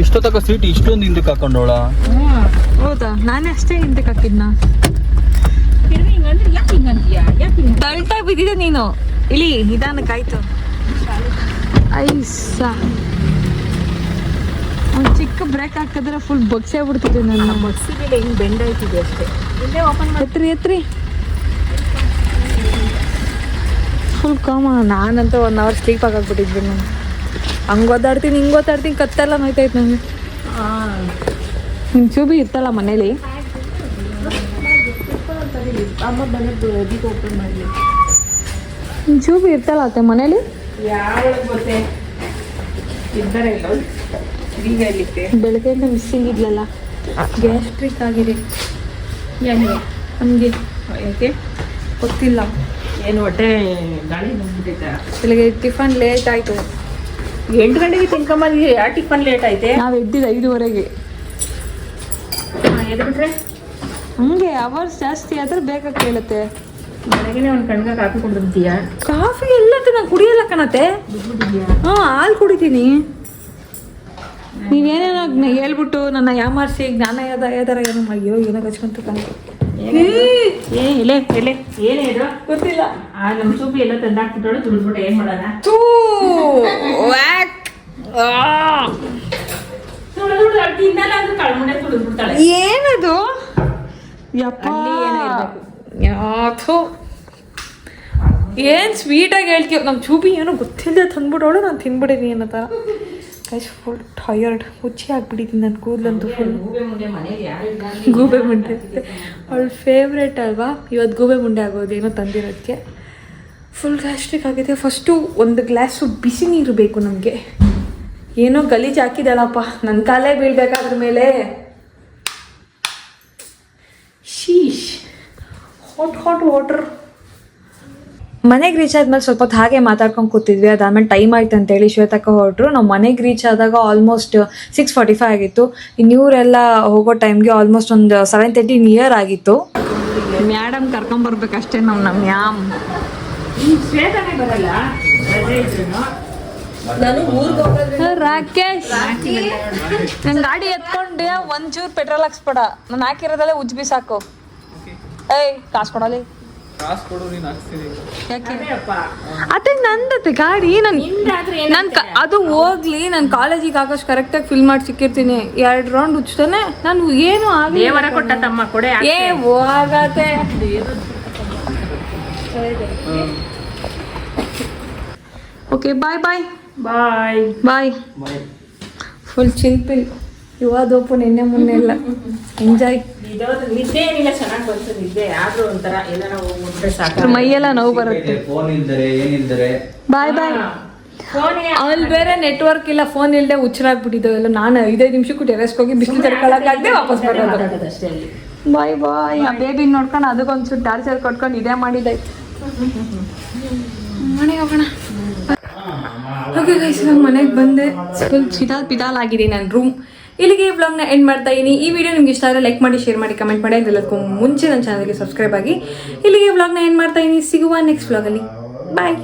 ಇಷ್ಟೊತ್ತಕ ಸೀಟ್ ಇಷ್ಟೊಂದು ಹಿಂದಕ್ಕೆ ಹಾಕೊಂಡೋಳ. ಹೌದಾ? ನಾನೇ ಅಷ್ಟೇ ಹಿಂದಕ್ಕೆ ಹಾಕಿದ್ನ. ತಳ್ಟಾಗಿ ಬಿದ್ದಿದೆ ನೀನು. ಇಳಿ ನಿಧಾನಕ್ಕಾಯ್ತು. ಐಸ ಒಂದು ಚಿಕ್ಕ ಬ್ರೇಕ್ ಹಾಕಿದ್ರೆ ಫುಲ್ ಬಗ್ಸೇ ಬಿಡ್ತಿದ್ದೆ. ನನ್ನ ಬಸ್ಸಿಗೆ ಹಿಂಗ್ ಬೆಂಡ್ ಆಯ್ತಿದೆ ಅಷ್ಟೇ. ಎತ್ರಿ ಫುಲ್ ಕಾಮ. ನಾನಂತೂ 1 ಅವರ್ ಸ್ಲೀಪ್ ಆಗಾಕ್ಬಿಟ್ಟಿದ್ವಿ. ನಾನು ಹಂಗೆ ಓದಾಡ್ತೀನಿ, ಹಿಂಗೆ ಓದಾಡ್ತೀನಿ, ಕತ್ತೆಲ್ಲ ನೋಯ್ತೈತೆ ನನಗೆ. ನಿಮ್ಮ ಶೂಬಿ ಇರ್ತಲ್ಲ ಮನೇಲಿ. ನಿಮ್ಮ ಶೂಬಿ ಇರ್ತಲ್ಲ ಅತ್ತೆ ಮನೇಲಿ. ಯಾವಾಗ ಗೊತ್ತೇ ಇದ್ದಾರೆ ಬೆಳಗ್ಗೆಯಿಂದ ಮಿಸ್ಸಿಂಗ್ ಇದ್ಲಲ್ಲ, ಗ್ಯಾಸ್ಟ್ರಿಕ್ ಆಗಿದೆ. ನಮಗೆ ಯಾಕೆ ಗೊತ್ತಿಲ್ಲ. ಏನು ಹೊಟ್ಟೆ ಗಾಳಿ ಬಂದ್ಬಿಟ್ಟೈತೆ. ಬೆಳಗ್ಗೆ ಟಿಫನ್ ಲೇಟ್ ಆಯಿತು. 8 ಗಂಟೆಗೆ ತಿನ್ಕೊಂಬಂದು ಯಾವ ಟಿಫನ್ ಲೇಟ್ ಐತೆ. ನಾವು ಎದ್ದಿದ್ದು 5:30. ಎದ್ಬಿಟ್ರೆ ಹಂಗೆ ಅವರ್ಸ್ ಜಾಸ್ತಿ ಆದ್ರೆ ಬೇಗ ಕೇಳುತ್ತೆ. ಬೆಳಗ್ಗೆ ಒಂದು ಕಣ್ಗ ಕಾಫಿ ಕುಡಿದ್ಬಿಡ್ತೀಯಾ? ಕಾಫಿ ಎಲ್ಲತ್ತೆ ನಾನು ಕುಡಿಯಲ್ಲ ಕಣತ್ತೆ. ಹಾಂ, ಹಾಲು ಕುಡಿತೀನಿ. ನೀವೇನೇನೋ ಹೇಳ್ಬಿಟ್ಟು ನನ್ನ ಯಾಮಾರಿಸಿ ಜ್ಞಾನ ಯಾವ್ದಾರ ಏನೋ ಅಯ್ಯೋ ಏನೋ ಹಚ್ಕೊಂತ ಕಣಕ್ಕೆ. ಎಲೆ ಏನೇ ಇದು ಗೊತ್ತಿಲ್ಲ. ನಮ್ಮ ಸೂಪಿ ಎಲ್ಲ ತಂದಾಕ್ಬಿಟ್ಟಳು, ತುಳಿದ್ಬಿಟ್ಟು ಏನು ಮಾಡೋಣ? ತಿನ್ನಲ್ಲ ಅಂದ್ರೆ ಕಳ್ಮುಂಡೆ ತುಳಿದ್ಬಿಡ್ತಾಳೆ. ಏನದು ಯಪ್ಪ, ಯಾಥೋ ಏನು ಸ್ವೀಟಾಗಿ ಹೇಳ್ತೀವ. ನಮ್ಮ ಚೂಬಿ ಏನೋ ಗೊತ್ತಿಲ್ಲದೆ ತಂದ್ಬಿಟ್ಟವಳು, ನಾನು ತಿನ್ಬಿಡೀನಿ ಅನ್ನೋ ಥರ. ಗೈಸ್ ಫುಲ್ ಟಯರ್ಡ್, ಹುಚ್ಚಿ ಆಗ್ಬಿಟ್ಟಿದ್ದೀನಿ. ನನ್ನ ಕೂದಲಂತೂ ಫುಲ್ ಗೂಬೆ ಮುಂಡೆ. ಅವಳು ಫೇವ್ರೇಟ್ ಅಲ್ವಾ, ಇವತ್ತು ಗೂಬೆ ಮುಂಡೆ ಆಗೋದೇನೋ ತಂದಿರೋದಕ್ಕೆ. ಫುಲ್ ಗ್ಯಾಸ್ಟ್ರಿಕ್ ಆಗಿದೆ. ಫಸ್ಟು ಒಂದು ಗ್ಲಾಸು ಬಿಸಿ ನೀರು ಬೇಕು ನಮಗೆ. ಏನೋ ಗಲೀಜು ಹಾಕಿದ್ದಾಳಪ್ಪ, ನನ್ನ ಕಾಲೇ ಬೀಳ್ಬೇಕಾದ್ರ ಮೇಲೆ. Seekh, hot water. ಮನೆಗೆ ರೀಚ್ ಆದ್ಮೇಲೆ ಸ್ವಲ್ಪ ಹೊತ್ತು ಹಾಗೆ ಮಾತಾಡ್ಕೊಂಡು ಕೂತಿದ್ವಿ. ಅದಾದ್ಮೇಲೆ ಟೈಮ್ ಆಯ್ತು ಅಂತೇಳಿ ಶ್ವೇತಕ್ಕ ಹೊರಟ್ರು. ನಾವು ಮನೆಗೆ ರೀಚ್ ಆದಾಗ ಆಲ್ಮೋಸ್ಟ್ 6:45 ಆಗಿತ್ತು. ಇನ್ನೂರೆಲ್ಲ ಹೋಗೋ ಟೈಮ್ಗೆ ಆಲ್ಮೋಸ್ಟ್ ಒಂದು 7:30 ನಿಯರ್ ಆಗಿತ್ತು. ಮ್ಯಾಡಮ್ ಕರ್ಕೊಂಬರ್ಬೇಕಷ್ಟೇ ನಮ್ಮ ಮ್ಯಾಮ್. ಶ್ವೇತನೇ ಬರಲ್ಲ ರಜೆ ಇದ್ರು. ರಾಕೇಶ್, ನನ್ನ ಗಾಡಿ ಎತ್ಕೊಂಡೆ ಒಂಚೂರು ಪೆಟ್ರೋಲ್ ಹಾಕ್ಸ್ಬೇಡ. ನಾನು ಹಾಕಿರೋದಲ್ಲೇ ಉಜ್ಬಿ ಸಾಕು. ಏಯ್ ಕಾಸು ಕೊಡಲಿ. ಅತ್ತೆ ನಂದತ್ತೆ ಗಾಡಿ. ಅದು ಹೋಗ್ಲಿ, ನಾನು ಕಾಲೇಜಿಗೆ ಆಗೋಷ್ಟು ಕರೆಕ್ಟಾಗಿ ಫಿಲ್ ಮಾಡಿ ಸಿಕ್ಕಿರ್ತೀನಿ. 2 ರೌಂಡ್ ಉಚ್ತಾನೆ ನಾನು ಏನು ಆಗಲಿ. ದೇವರ ಕೊಟ್ಟ ತಮ್ಮ ಕೊಡೆ ಏ ಹೋಗತ್ತೆ. ಓಕೆ ಬಾಯ್ ಬಾಯ್ ಬಾಯ್ ಬಾಯ್. ಫುಲ್ ಚಿಲ್ಪಿಲ್. ಇವದೊಪ್ಪು ನಿನ್ನೆ ಮೊನ್ನೆ ಇಲ್ಲ. ಎಂಜಾಯ್. ನಿದ್ದೆ ಏನಿಲ್ಲ, ಚೆನ್ನಾಗಿ ಬಂತು ನಿದ್ದೆ. ಆದ್ರೂ ಒಂಥರ ಎಲ್ಲ ಹೋಗ್ಬಿಟ್ರೆ ಸಾಕು, ಮೈಯೆಲ್ಲ ನೋವು ಬರುತ್ತೆ. ಫೋನ್ ಇಲ್ದರೆ ಏನಿಲ್ದರೆ ಬಾಯ್ ಬಾಯ್. ಅಲ್ಲಿ ಬೇರೆ ನೆಟ್ವರ್ಕ್ ಇಲ್ಲ, ಫೋನ್ ಇಲ್ಲದೆ ಹುಚ್ಚರಾಗ್ಬಿಟ್ಟಿದ್ದೆವು ಎಲ್ಲ. ನಾನು 5 ನಿಮಿಷಕ್ಕೂ ಟೆರೆಸ್ಗೆ ಹೋಗಿ ಬಿಸಿಲು ತಡ್ಕೊಳಕ್ಕಾಗದೆ ವಾಪಸ್ ಬರೋದು. ಅಷ್ಟೇ ಅಲ್ಲಿ. ಬಾಯ್ ಬಾಯ್. ಆ ಬೇಬಿ ನೋಡ್ಕೊಂಡು ಅದಕ್ಕೊಂದ್ಸೂರು ಟಾರ್ಚರ್ ಕೊಟ್ಕೊಂಡು ಇದೇ ಮಾಡಿದ್ದಾಯ್ತು. ಮನೆಗೆ ಹೋಗೋಣ. ಓಕೆ ಗೈಸ್, ನಾನು ಮನೆಗೆ ಬಂದೆ. ಫುಲ್ ಪಿದಾಲ್ ಆಗಿದೆ ನನ್ನ ರೂಮ್. ಇಲ್ಲಿಗೆ ಈ ವ್ಲಾಗ್ನ ಎಂಡ್ ಮಾಡ್ತಾ ಇದ್ದೀನಿ. ಈ ವಿಡಿಯೋ ನಿಮ್ಗೆ ಇಷ್ಟ ಆದರೆ ಲೈಕ್ ಮಾಡಿ, ಶೇರ್ ಮಾಡಿ, ಕಮೆಂಟ್ ಮಾಡಿ. ಅದೆಲ್ಲದಕ್ಕೂ ಮುಂಚೆ ನನ್ನ ಚಾನಲ್ಗೆ ಸಬ್ಸ್ಕ್ರೈಬ್ ಆಗಿ. ಇಲ್ಲಿಗೆ ವ್ಲಾಗ್ನ ಎಂಡ್ ಮಾಡ್ತಾ ಇದ್ದೀನಿ. ಸಿಗುವ ನೆಕ್ಸ್ಟ್ ವ್ಲಾಗಲ್ಲಿ. ಬಾಯ್.